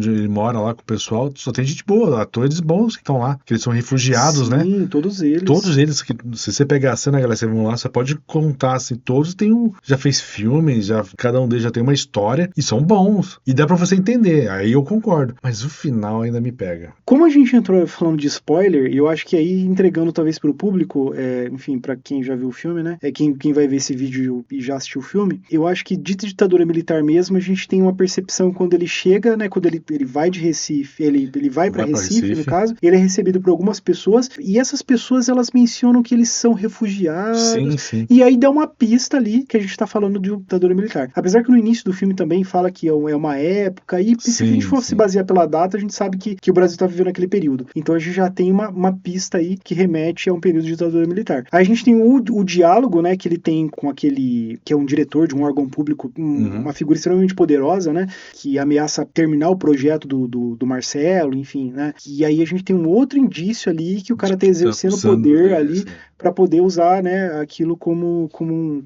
ele mora lá com o pessoal, só tem gente boa, atores bons que estão lá, que eles são refugiados, né? Sim, todos eles. Todos eles, que se você pegar a cena, galera, vocês vão lá, você pode contar, assim, todos já fez filmes, cada um deles já tem uma história, e são bons. E dá pra você entender, aí eu concordo. Mas o final ainda me pega. Como a gente entrou falando de spoiler, eu acho que aí, entregando talvez pro público, enfim, pra quem já viu o filme, né? Quem vai ver esse vídeo e já assistiu o filme, eu acho que de ditadura militar mesmo, a gente tem uma percepção quando ele chega, né? Quando ele vai de Recife, ele vai pra Recife, no caso, ele é recebido por algumas pessoas, e essas pessoas, elas mencionam que eles são refugiados. Sim. E aí dá uma pista ali que a gente tá falando de ditadura militar. Apesar que no início do filme também fala que é uma época, e se a gente for se basear pela data, a gente sabe que o Brasil tá vivendo aquele período. Então a gente já tem uma pista aí que remete a um período de ditadura militar. Aí a gente tem o diálogo, né, que ele tem com aquele que é um diretor de um órgão público, uma figura extremamente poderosa, né, que ameaça terminar o projeto do Marcelo, enfim, né, e aí a gente tem um outro indício ali que o cara tá exercendo poder ali para poder usar, né, aquilo como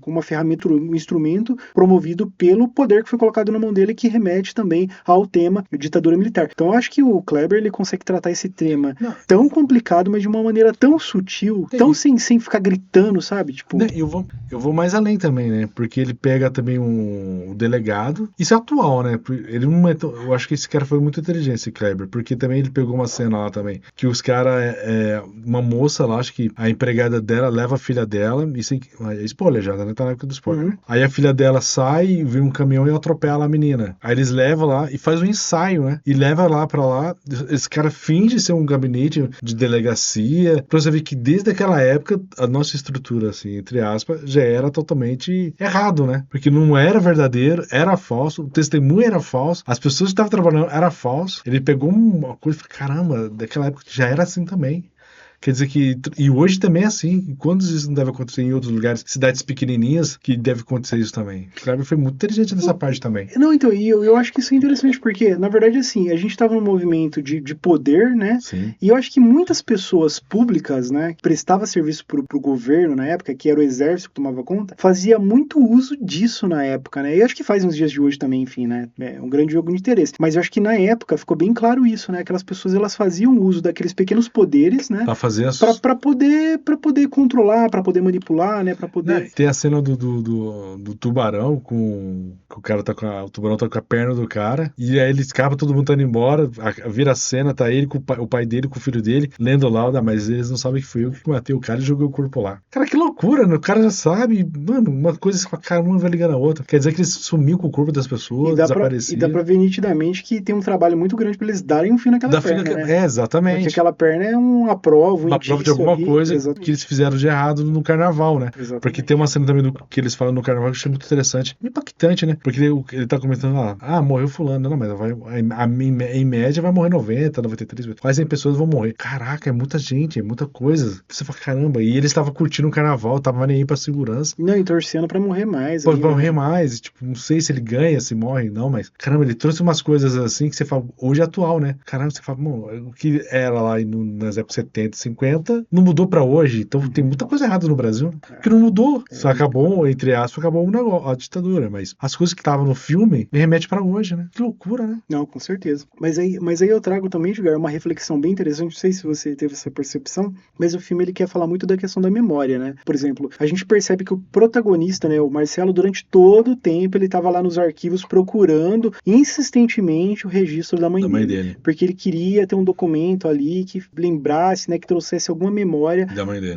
uma ferramenta, um instrumento promovido pelo poder que foi colocado na mão dele, que remete também ao tema ditadura militar. Então eu acho que o Kleber, ele consegue tratar esse tema tão complicado, mas de uma maneira tão sutil, tão sem ficar gritando, sabe? Tipo... Eu vou mais além também, né? Porque ele pega também um delegado, isso é atual, né? Eu acho que esse cara foi muito inteligente, esse Kleber, porque também ele pegou uma cena lá também, que os caras, uma moça lá, acho que a empregada dela leva a filha dela, isso é spoiler já, né? Tá na época do spoiler. Uhum. Aí a filha dela sai, vem um caminhão e atropela a menina. Aí eles levam lá e faz um ensaio, né? E leva lá pra lá, esse cara finge ser um gabinete de delegacia, pra você ver que desde aquela época a nossa estrutura, assim, entre aspas, já era totalmente errado, né? Porque não era verdadeiro, era falso, o testemunho era falso, as pessoas que estavam trabalhando era falso. Ele pegou uma coisa e falou, caramba, daquela época já era assim também. Quer dizer que. E hoje também é assim. Quando isso não deve acontecer em outros lugares, cidades pequenininhas, que deve acontecer isso também. O Kleber foi muito inteligente nessa parte também. Não, então, e eu acho que isso é interessante, porque, na verdade, assim, a gente estava num movimento de poder, né? Sim. E eu acho que muitas pessoas públicas, né, que prestavam serviço pro governo na época, que era o exército que tomava conta, fazia muito uso disso na época, né? E eu acho que faz nos dias de hoje também, enfim, né? É um grande jogo de interesse. Mas eu acho que na época ficou bem claro isso, né? Aquelas pessoas, elas faziam uso daqueles pequenos poderes, né? Pra fazer as. Pra poder controlar, pra poder manipular, né? Pra poder... Né, tem a cena do tubarão com o cara tá o tubarão tá com a perna do cara e aí ele escapa, todo mundo tá indo embora, vira a cena, tá ele com o pai dele, com o filho dele, lendo lá, mas eles não sabem que foi eu que matei o cara e joguei o corpo lá. Cara, que loucura, né? O cara já sabe, mano, uma coisa com a cara uma vai ligando a outra. Quer dizer que eles sumiu com o corpo das pessoas, desapareciam. E dá pra ver nitidamente que tem um trabalho muito grande pra eles darem um fim naquela perna, né? É, exatamente. Porque aquela perna é uma prova, uma prova de alguma ali, coisa exatamente. que eles fizeram de errado no carnaval, né? Exatamente. Porque tem uma cena também que eles falam no carnaval que eu achei muito interessante, impactante, né? Porque ele tá comentando lá, morreu fulano, não, mas em média vai morrer 90, 93, quase 100 pessoas vão morrer. Caraca, é muita gente, é muita coisa. Você fala, caramba, e eles estavam curtindo o carnaval, tava nem aí pra segurança. Não, e torcendo pra morrer mais. Pra morrer mais, tipo, não sei se ele ganha, se morre, não, mas, caramba, ele trouxe umas coisas assim que você fala, hoje é atual, né? Caramba, você fala, o que era lá nas épocas 70, 50, não mudou pra hoje, então tem muita coisa errada no Brasil, que não mudou. Só acabou, entre aspas, acabou a ditadura, mas as coisas que estavam no filme me remete pra hoje, né? Que loucura, né? Não, com certeza. Mas aí eu trago também, Edgar, uma reflexão bem interessante, não sei se você teve essa percepção, mas o filme ele quer falar muito da questão da memória, né? Por exemplo, a gente percebe que o protagonista, né, o Marcelo, durante todo o tempo ele estava lá nos arquivos procurando insistentemente o registro da mãe dele. Porque ele queria ter um documento ali que lembrasse, né, que trouxesse alguma memória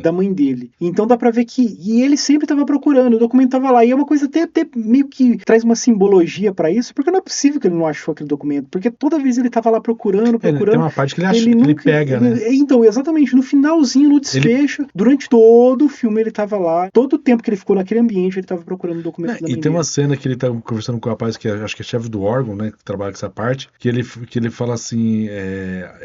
da mãe dele. Então dá pra ver que e ele sempre estava procurando, o documento estava lá, e é uma coisa até meio que traz uma simbologia pra isso, porque não é possível que ele não achou aquele documento, porque toda vez ele estava lá procurando. Tem uma parte que ele acha, ele pega, né? Então, exatamente, no finalzinho, no desfecho, durante todo o filme ele estava lá, todo o tempo que ele ficou naquele ambiente, ele estava procurando o documento da mãe dele. E tem uma cena que ele tá conversando com o rapaz que acho que é chefe do órgão, né, que trabalha com essa parte, que ele fala assim,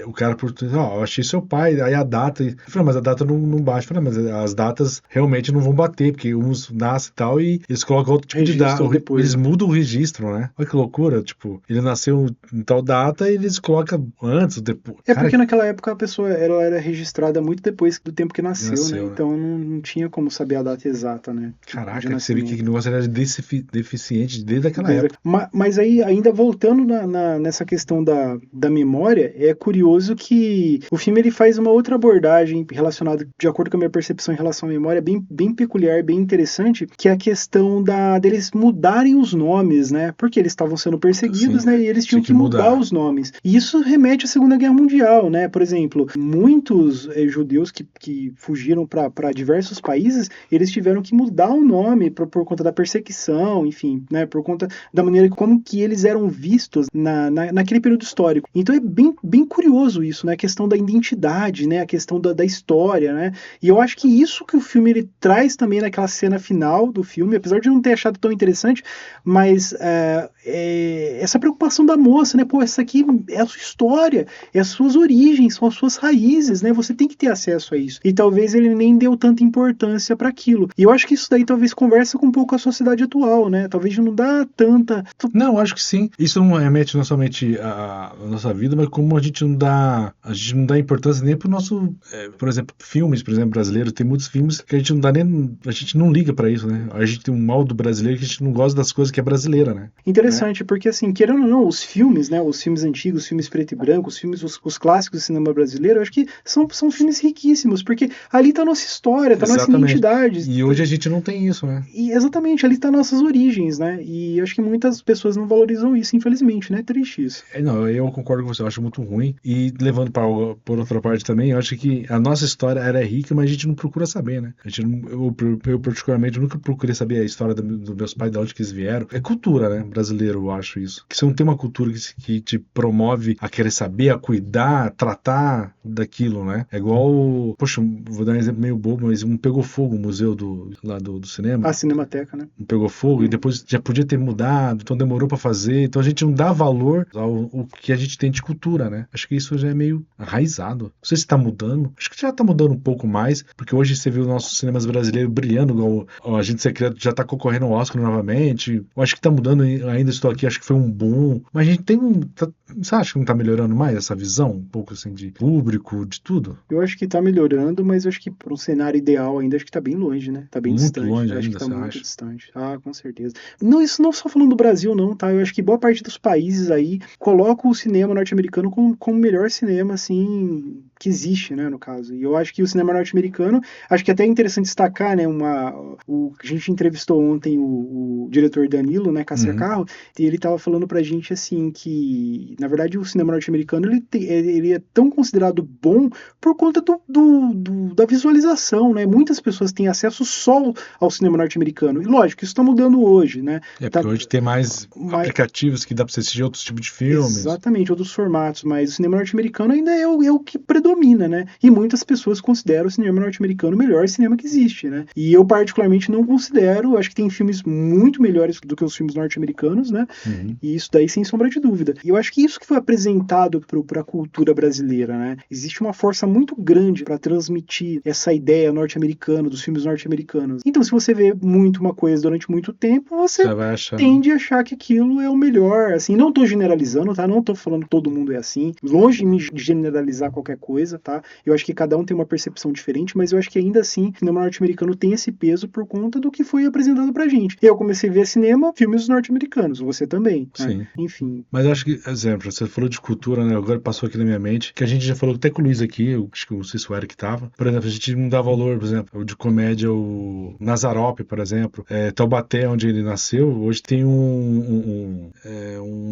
o cara eu achei seu pai, aí a data, eu falei, mas a data não bate, eu falei, mas as datas realmente não vão bater, porque uns nascem e tal, e eles colocam outro tipo de data, eles mudam o registro, né? Olha que loucura, tipo, ele nasceu em tal data e eles colocam antes ou depois. Porque naquela época a pessoa ela era registrada muito depois do tempo que nasceu, né? Então não tinha como saber a data exata, né? Caraca, você vê que o negócio era deficiente desde aquela época. Mas aí, ainda voltando nessa questão da memória, é curioso que o filme ele faz uma outra abordagem relacionada, de acordo com a minha percepção em relação à memória, bem peculiar, bem interessante, que é a questão deles mudarem os nomes, né? Porque eles estavam sendo perseguidos, né? E eles tinham que mudar os nomes. E isso remete à Segunda Guerra Mundial, né? Por exemplo, muitos judeus que fugiram para diversos países, eles tiveram que mudar o nome por conta da perseguição, enfim, né? Por conta da maneira como que eles eram vistos naquele período histórico. Então é bem curioso isso, né? A questão da identidade, né? A questão da história, né? E eu acho que isso que o filme ele traz também naquela cena final do filme, apesar de não ter achado tão interessante, mas essa preocupação da moça, né? Pô, essa aqui é a sua história, é as suas origens, são as suas raízes, né? Você tem que ter acesso a isso. E talvez ele nem deu tanta importância para aquilo. E eu acho que isso daí talvez conversa com um pouco a sociedade atual, né? Talvez não dá tanta... Não, acho que sim. Isso não remete não somente à nossa vida, mas como a gente não dá importância nem pro nosso... por exemplo, filmes, por exemplo, brasileiros. Tem muitos filmes que a gente não dá nem... A gente não liga pra isso, né? A gente tem um mal do brasileiro que a gente não gosta das coisas que é brasileira, né? Interessante, porque assim, querendo ou não, os filmes, né? Os filmes antigos, os filmes preto e branco, os clássicos do cinema brasileiro, eu acho que são filmes riquíssimos, porque ali tá a nossa história, tá a nossa identidade. E hoje a gente não tem isso, né? E exatamente, ali tá nossas origens, né? E eu acho que muitas pessoas não valorizam isso, infelizmente, né? É triste isso. Não, eu concordo com você, eu acho muito ruim. E levando por outra parte também, eu acho que a nossa história era rica, mas a gente não procura saber, né? A gente não, eu particularmente nunca procurei saber a história dos meus pais, de onde que eles vieram. É cultura, né? Brasileiro, eu acho isso. Que você não tem uma cultura que te promove a querer saber, a cuidar, a tratar daquilo, né? É igual, poxa, vou dar um exemplo meio bobo, mas um Pegou Fogo, o museu lá do cinema. A Cinemateca, né? Um Pegou Fogo e depois já podia ter mudado, então demorou pra fazer. Então a gente não dá valor ao que a gente tem de cultura, né? Acho que isso já é meio enraizado. Não sei se tá mudando. Acho que já tá mudando um pouco mais, porque hoje você vê os nossos cinemas brasileiros brilhando, igual o Agente Secreto já tá concorrendo ao Oscar novamente. Eu acho que tá mudando, ainda estou aqui, acho que foi um boom. Mas a gente tem você acha que não tá melhorando mais essa visão? Um pouco assim de público, de tudo? Eu acho que tá melhorando, mas eu acho que para um cenário ideal ainda, acho que tá bem longe, né? Tá bem Muito distante. longe Eu acho ainda, que tá você muito acha? distante. Ah, com certeza. Não, isso não só falando do Brasil, não, tá? Eu acho que boa parte dos países aí coloca o cinema norte-americano como o melhor cinema, assim, que existe, né, no caso. E eu acho que o cinema norte-americano, acho que até é interessante destacar, né, a gente entrevistou ontem o diretor Danilo, né, Cássia Carro, e ele tava falando pra gente, assim, que, na verdade, o cinema norte-americano, ele é tão considerado bom por conta da visualização, né? Muitas pessoas têm acesso só ao cinema norte-americano. E lógico, isso tá mudando hoje, né? Porque hoje tem mais aplicativos que dá pra você assistir outros tipos de filmes. Exatamente, outros formatos, mas o cinema norte-americano ainda é o que predomina, né? E muitas pessoas consideram o cinema norte-americano o melhor cinema que existe, né? E eu particularmente não considero, acho que tem filmes muito melhores do que os filmes norte-americanos, né? E isso daí sem sombra de dúvida. E eu acho que isso que foi apresentado para a cultura brasileira, né? Existe uma força muito grande para transmitir essa ideia norte-americana, dos filmes norte-americanos. Então, se você vê muito uma coisa durante muito tempo, você vai achar. tende a achar que aquilo é o melhor. Assim, não tô generalizando, tá? Não tô falando que todo mundo é assim. Longe de me generalizar qualquer coisa, tá? Eu acho que cada um tem uma percepção diferente, mas eu acho que ainda assim, o cinema norte-americano tem esse peso por conta do que foi apresentado pra gente. Eu comecei a ver cinema, filmes norte-americanos, você também, né? Sim. Enfim. Mas eu acho que, exemplo, você falou de cultura, né? Agora passou aqui na minha mente, que a gente já falou até com o Luiz aqui, eu acho que não sei se o Eric tava. Por exemplo, a gente não dá valor, por exemplo, de comédia, o Nazarope, por exemplo, Taubaté, onde ele nasceu, hoje tem um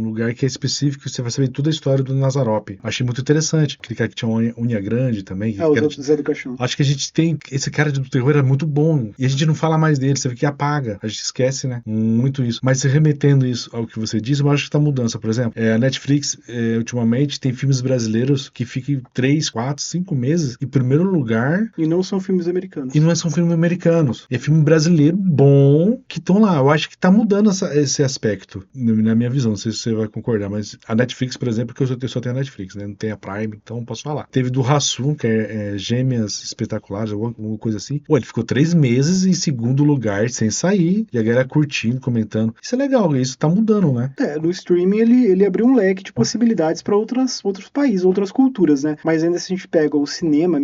lugar que é específico, você vai saber toda a história do Nazarope. Achei muito interessante. Aquele cara que tinha uma unha grande também. O Zé do Caixão. Acho que a gente tem. Esse cara do terror é muito bom. E a gente não fala mais dele, você vê que apaga. A gente esquece, né? Muito isso. Mas remetendo isso ao que você disse, eu acho que tá mudança. Por exemplo, a Netflix, ultimamente, tem filmes brasileiros que ficam 3, 4, 5 meses em primeiro lugar. E não são filmes americanos. E não são filmes americanos. É filme brasileiro bom que estão lá. Eu acho que tá mudando esse aspecto, na minha visão. Não sei se você vai concordar, mas a Netflix, por exemplo, que eu só tenho a Netflix, né? Não tem a Prime, então não posso falar. Teve do Hassum, que é Gêmeas Espetaculares, alguma coisa assim. Ele ficou 3 meses em segundo lugar, sem sair, e a galera curtindo, comentando. Isso é legal, isso tá mudando, né? No streaming ele abriu um leque de possibilidades para outros países, outras culturas, né? Mas ainda se a gente pega o cinema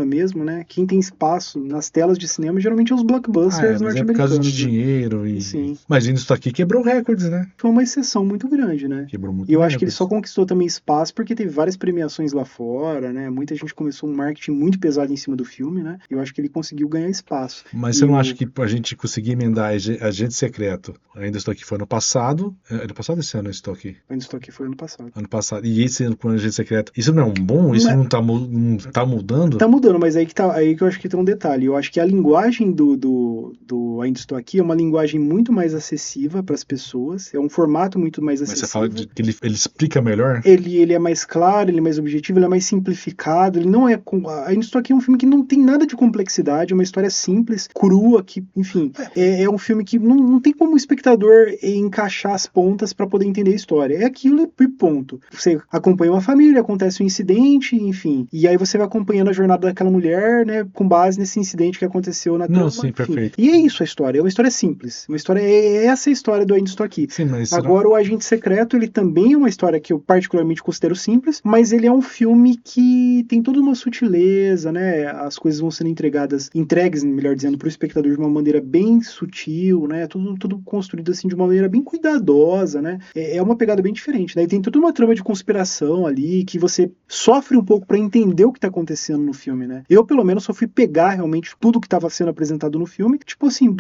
mesmo, né? Quem tem espaço nas telas de cinema geralmente é os blockbusters mas norte-americanos. É por causa de dinheiro e... Sim. Mas indo isso aqui quebrou recordes, né? Foi uma exceção muito grande, né? Quebrou muito E eu recordes. acho que ele só conquistou também espaço porque teve várias premiações lá fora, né? Muita gente começou um marketing muito pesado em cima do filme, né? Eu acho que ele conseguiu ganhar espaço. Mas você não acha que a gente conseguir emendar Agente Secreto, Ainda Estou Aqui, foi ano passado? Ano passado, esse ano eu estou aqui? Ainda Estou Aqui foi ano passado. Ano passado. E esse ano com o Agente Secreto, isso não é um bom? Isso não tá mudando? Tá mudando, mas aí que eu acho que tem um detalhe. Eu acho que a linguagem do Ainda Estou Aqui é uma linguagem muito mais acessível para as pessoas, é um formato muito mais acessível. Mas você fala que ele explica melhor? Ele é mais claro, ele é mais objetivo, ele é mais simplificado, ele não é... Ainda Estou Aqui é um filme que não tem nada de complexidade, é uma história simples, crua, que, enfim, é um filme que não tem como o espectador encaixar as pontas para poder entender a história. É aquilo e ponto. Você acompanha uma família, acontece um incidente, enfim, e aí você vai acompanhando a jornada daquela mulher, né, com base nesse incidente que aconteceu na trama. Não, sim, perfeito. E é isso a história, é uma história simples. Uma história, essa é a história do Ainda Estou Aqui. Sim, mas agora, o Agente Secreto, ele também é uma história que eu particularmente considero simples, mas ele é um filme que tem toda uma sutileza, né? As coisas vão sendo entregues, melhor dizendo, para o espectador de uma maneira bem sutil, né? Tudo construído assim de uma maneira bem cuidadosa, né? É uma pegada bem diferente, né? tem toda uma trama de conspiração ali, que você sofre um pouco pra entender o que tá acontecendo no filme, né? Eu, pelo menos, só fui pegar realmente tudo que tava sendo apresentado no filme, tipo assim,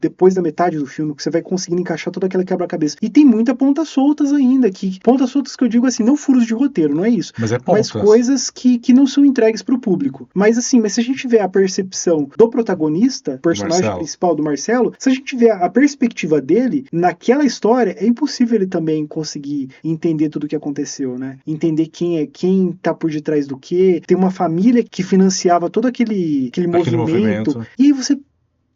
depois da metade do filme, que você vai conseguindo encaixar toda aquela quebra-cabeça. E tem muita pontas soltas ainda, pontas soltas que eu digo assim, não furos de roteiro, não é isso. Mas Mas coisas que não são entregues pro público. Mas assim, se a gente vê a percepção do protagonista, personagem principal do Marcelo, se a gente vê a perspectiva dele naquela história, é impossível ele também conseguir entender tudo o que aconteceu, né? Entender quem tá por detrás do quê. Tem uma família que financiava todo aquele movimento. E aí você...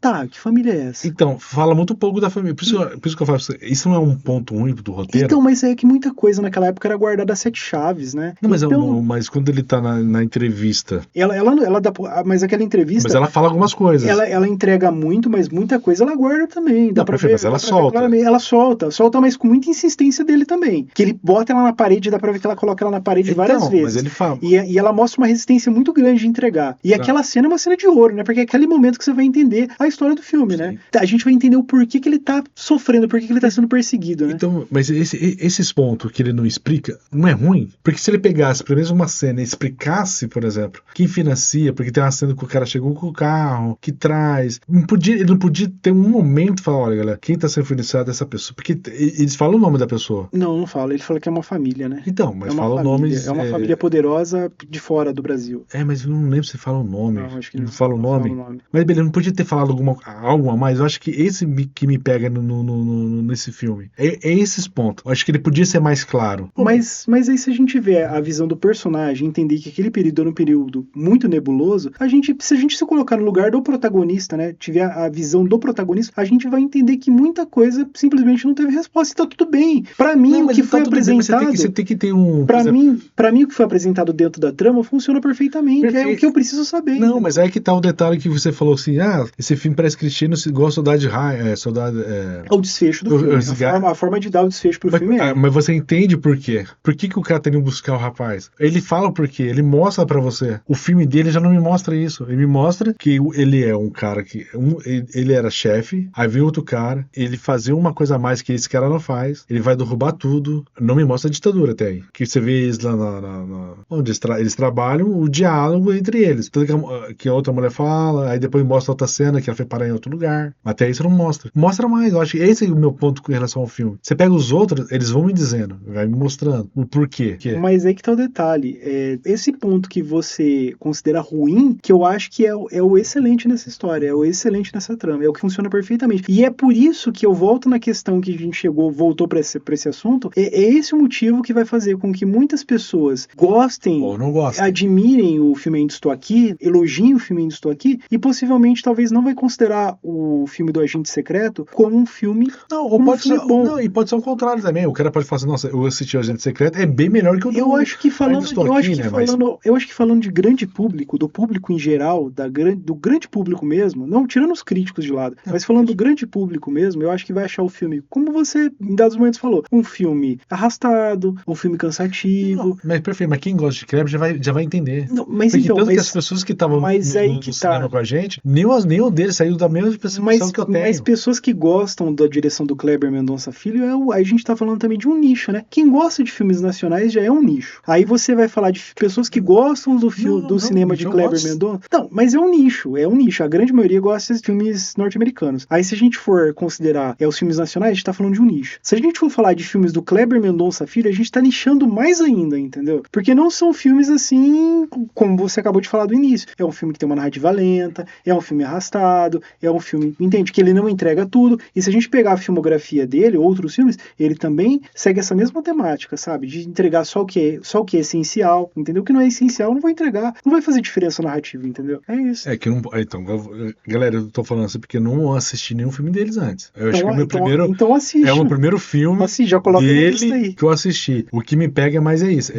Tá, que família é essa? Então, fala muito pouco da família. Por isso que eu falo, isso não é um ponto único do roteiro? Então, mas é que muita coisa naquela época era guardada a 7 chaves, né? Não, então, mas quando ele tá na entrevista... Ela dá... Mas aquela entrevista... Mas ela fala algumas coisas. Ela entrega muito, mas muita coisa ela guarda também. Dá pra ver, mas ela solta. Ela solta, mas com muita insistência dele também. Que ele bota ela na parede, dá pra ver que ela coloca ela na parede várias vezes. Mas ele fala... E ela mostra uma resistência muito grande de entregar. E aquela cena é uma cena de ouro, né? Porque é aquele momento que você vai entender a história do filme, né? A gente vai entender o porquê que ele tá sofrendo, porquê que ele tá sendo perseguido, né? Então, mas esses pontos que ele não explica, não é ruim? Porque se ele pegasse, pelo menos uma cena e explicasse, por exemplo, quem financia, porque tem uma cena que o cara chegou com o carro, que traz... ele não podia ter um momento e falar, olha, galera, quem tá sendo financiado é essa pessoa. Porque eles falam o nome da pessoa. Não fala. Ele fala que é uma família, né? Então, mas fala o nome... É uma família poderosa de fora do Brasil. Mas eu não lembro se fala o nome. Não, acho que não fala o nome. Fala o nome. Mas beleza, não podia ter falado algo a mais. Eu acho que esse que me pega nesse filme. É esses pontos. Eu acho que ele podia ser mais claro. Mas aí se a gente vê a visão do personagem, entender que aquele período era um período muito nebuloso, se a gente se colocar no lugar do protagonista, né, tiver a visão do protagonista, a gente vai entender que muita coisa simplesmente não teve resposta e tá tudo bem. Pra mim, o que foi apresentado... Você tem que ter um... Pra mim, o que foi apresentado dentro da trama funciona perfeitamente. Perfeito. É o que eu preciso saber. Não, mas aí que tá o detalhe que você falou assim, esse filme parece cristiano igual Soldado Ryan, o desfecho do filme. A forma de dar o desfecho pro filme é. Mas você entende por quê? Por que o cara tá indo buscar o rapaz? Ele fala o porquê, ele mostra pra você. O filme dele já não me mostra isso. Ele me mostra que ele é um cara que... ele era chefe, aí vem outro cara, ele fazia uma coisa a mais que esse cara não faz, ele vai derrubar tudo. Não me mostra a ditadura até aí. Que você vê eles lá onde eles trabalham, o diálogo entre eles. Tanto que a outra mulher fala, aí depois mostra outra cena que ela foi parar em outro lugar. Até isso não mostra. Mostra mais, eu acho que esse é o meu ponto com relação ao filme. Você pega os outros, eles vão me dizendo, vai me mostrando o porquê. Mas aí que tá o detalhe. Esse ponto que você considera ruim, que eu acho que é o excelente nessa história, é o excelente nessa trama, é o que funciona perfeitamente. E é por isso que eu volto na questão que a gente voltou pra esse assunto, é esse o motivo que vai fazer com que muitas pessoas gostem, ou não gostem, admirem o filme Ainda Estou Aqui, elogiem o filme Ainda Estou Aqui, e possivelmente talvez não vai considerar o filme do Agente Secreto como um filme bom. Não, e pode ser o contrário também. O cara pode falar assim, nossa, eu assisti o Agente Secreto, é bem melhor que o do... Eu acho que falando de grande público, do público em geral, do grande público mesmo, não tirando os críticos de lado, mas falando do grande público mesmo, eu acho que vai achar o filme, como você em dados momentos falou, um filme arrastado, um filme cansativo. Não, mas perfeito, mas quem gosta de Kleber já vai entender. Não, mas porque então, tanto que as pessoas que estavam no cinema com a gente, nenhum deles saiu da mesma percepção que eu tenho. Mas pessoas que gostam da direção do Kleber Mendonça Filho, a gente tá falando também de um nicho, né? Quem gosta de filmes nacionais já é um nicho. Aí você vai falar de pessoas que gostam do cinema de Kleber Mendonça. Não, mas é um nicho. A grande maioria gosta de filmes norte-americanos. Aí se a gente for considerar os filmes nacionais, a gente tá falando de um nicho. Se a gente for falar de filmes do Kleber Mendonça Filho, a gente tá nichando mais ainda, entendeu? Porque não são filmes assim, como você acabou de falar do início. É um filme que tem uma narrativa lenta, é um filme arrastado, é um filme, entende? Que ele não entrega tudo. E se a gente pegar a filmografia dele, outros filmes, ele também segue essa mesma temática, sabe? De entregar só o que é essencial, entendeu? O que não é essencial, não vou entregar. Não vai fazer diferença narrativa, entendeu? É isso. É que não... Então, galera, eu tô falando assim porque eu não assisti nenhum filme deles antes. Eu acho que o meu primeiro... Então assiste. É o meu primeiro filme já coloca dele aí. que eu assisti. O que me pega mais é isso.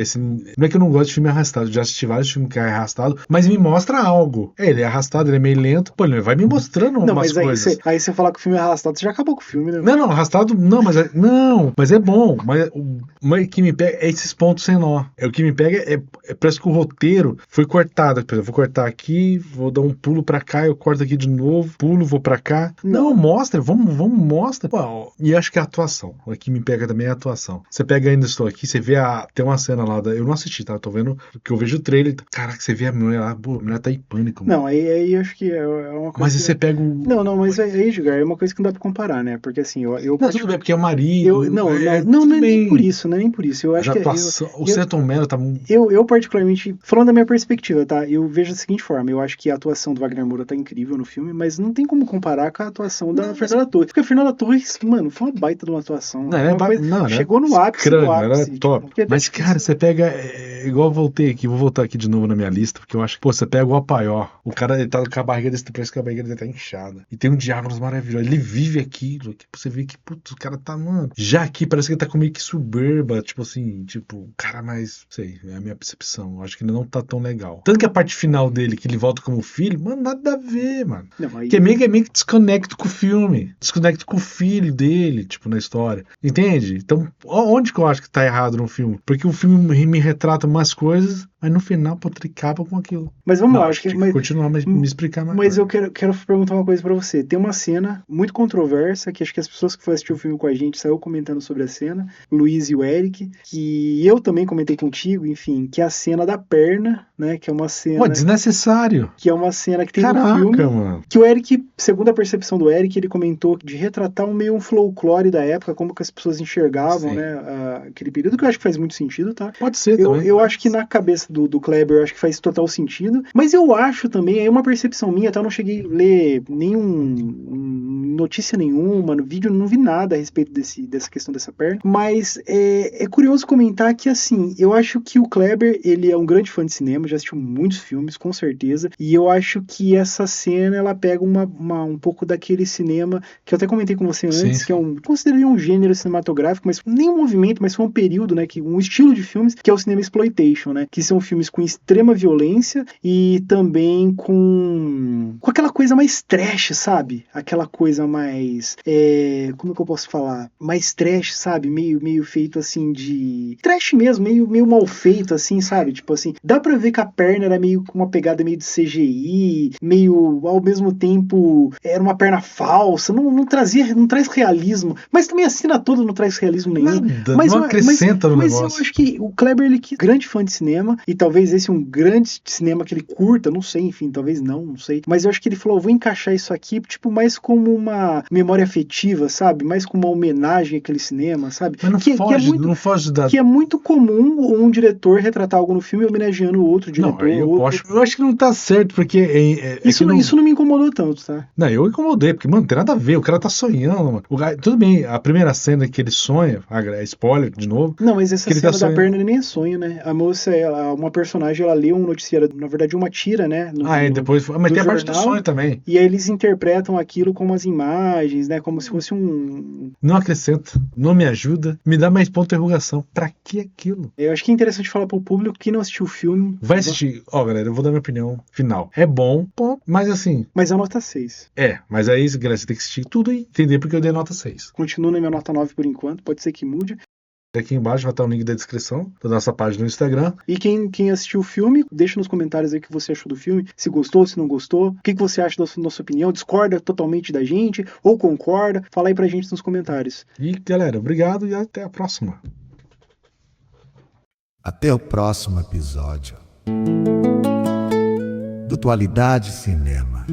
Não é que eu não gosto de filme arrastado. Já assisti vários filmes que é arrastado, mas me mostra algo. Ele é arrastado, ele é meio lento. Pô, ele vai me mostrando Não, umas mas coisas. aí você falar que o filme é arrastado, você já acabou com o filme, né? Não, arrastado, não, mas é bom. Mas o que me pega é esses pontos sem nó. O que me pega parece que o roteiro foi cortado. Por exemplo, eu vou cortar aqui, vou dar um pulo pra cá, eu corto aqui de novo, pulo, vou pra cá. Não, mostra, vamos, mostra. Pô, e acho que a atuação. O que me pega também é a atuação. Você pega Ainda Estou Aqui, você vê tem uma cena lá, eu não assisti, tá? Eu tô vendo, porque eu vejo o trailer. Caraca, você vê a mulher lá, pô, a mulher tá em pânico. Mano. Não, aí acho que é uma coisa. Mas aí você pega o. Não, mas aí, Edgar, é uma coisa que não dá pra comparar, né? Porque assim, Não, tudo bem, porque é o marido. Não é tudo bem. nem por isso, não é nem por isso. Eu acho que o Selton Mello tá. Eu particularmente, falando da minha perspectiva, tá? Eu vejo da seguinte forma, eu acho que a atuação do Wagner Moura tá incrível no filme, mas não tem como comparar com a atuação da Fernanda Torres. Porque a Fernanda Torres, mano, foi uma baita de uma atuação. Não, chegou no ápice do ápice. Era top. Mas, cara, você pega. Igual eu voltei aqui, vou voltar aqui de novo na minha lista, porque eu acho que, pô, você pega o Apaió, o cara ele tá com a barriga desse, parece que a barriga dele tá inchada. E tem um diálogo maravilhoso. Ele vive aquilo, que você vê que, putz, o cara tá, mano. Já aqui parece que ele tá com meio que soberba, tipo assim, tipo, cara, mais, sei, é a minha percepção. Eu acho que ele não tá tão legal. Tanto que a parte final dele, que ele volta como filho, mano, nada a ver, mano. Não, aí... Que é meio que desconecto com o filme. Desconecto com o filho dele, tipo, na história. Entende? Então, onde que eu acho que tá errado no filme? Porque o filme me retrata umas coisas, mas no final, pô, tricava com aquilo. Mas vamos lá, acho que continuar, mas me explicar mais. Mas eu quero perguntar uma coisa pra você. Tem uma cena muito controversa, que acho que as pessoas que foram assistir o filme com a gente saiu comentando sobre a cena, o Luiz e o Eric, que eu também comentei contigo, enfim, que é a cena da perna, né, que é uma cena... Pô, desnecessário. Que é uma cena que tem no filme, mano. Que o Eric, segundo a percepção do Eric, ele comentou de retratar um folclore da época, como que as pessoas enxergavam, né, aquele período, que eu acho que faz muito sentido, tá? Pode ser também. Eu acho que na cabeça do Kleber, eu acho que faz total sentido, mas eu acho também, é uma percepção minha, tá? Eu não cheguei a ler notícia nenhuma, no vídeo não vi nada a respeito dessa questão dessa perna, mas é curioso comentar que, assim, eu acho que o Kleber, ele é um grande fã de cinema, já assistiu muitos filmes, com certeza, e eu acho que essa cena, ela pega um pouco daquele cinema, que eu até comentei com você antes, que considerei um gênero cinematográfico, mas nem um movimento, mas foi um período, né, um estilo de filmes, que é o cinema exploitation, né, que são filmes com extrema violência e também com aquela coisa mais trash, sabe? Aquela coisa mais, como que eu posso falar? Mais trash, sabe? Meio feito assim de... trash mesmo, meio mal feito assim, sabe? Tipo assim, dá pra ver que a perna era meio com uma pegada meio de CGI, meio, ao mesmo tempo, era uma perna falsa, não traz realismo, mas também a cena toda não traz realismo nenhum. Mas não acrescenta no negócio. Mas eu acho que o Kleber, ele é grande fã de cinema, e talvez esse é um grande cinema que ele curta, não sei, enfim, talvez não sei, mas eu acho que ele falou, vou encaixar isso aqui, tipo, mais como uma memória afetiva, sabe? Mais como uma homenagem àquele cinema, sabe? Mas não foge da... Que é muito comum um diretor retratar algo no filme homenageando o outro diretor. Eu acho que não tá certo, porque... Isso não me incomodou tanto, tá? Não, eu incomodei, porque, mano, não tem nada a ver, o cara tá sonhando, mano. Tudo bem, a primeira cena que ele sonha, spoiler, de novo... Não, mas essa cena da perna nem é sonho, né? A moça, uma personagem, ela lê um noticiário, na verdade uma tira, né? Depois... Mas tem a parte do sonho também. E aí eles interpretam aquilo como as imagens, né? Como se fosse um... Não acrescenta, não me ajuda, me dá mais ponto de interrogação. Pra que aquilo? Eu acho que é interessante falar pro público que não assistiu o filme. Vai assistir. Galera, eu vou dar minha opinião final. É bom, mas assim... Mas é nota 6. Mas aí, galera, você tem que assistir tudo e entender porque eu dei nota 6. Continuo na minha nota 9 por enquanto, pode ser que mude. Aqui embaixo vai estar o link da descrição da nossa página no Instagram. E quem assistiu o filme, deixa nos comentários aí o que você achou do filme, se gostou, se não gostou, o que você acha da nossa opinião, discorda totalmente da gente ou concorda, fala aí pra gente nos comentários. E galera, obrigado e até a próxima. Até o próximo episódio do Dualidade Cinema.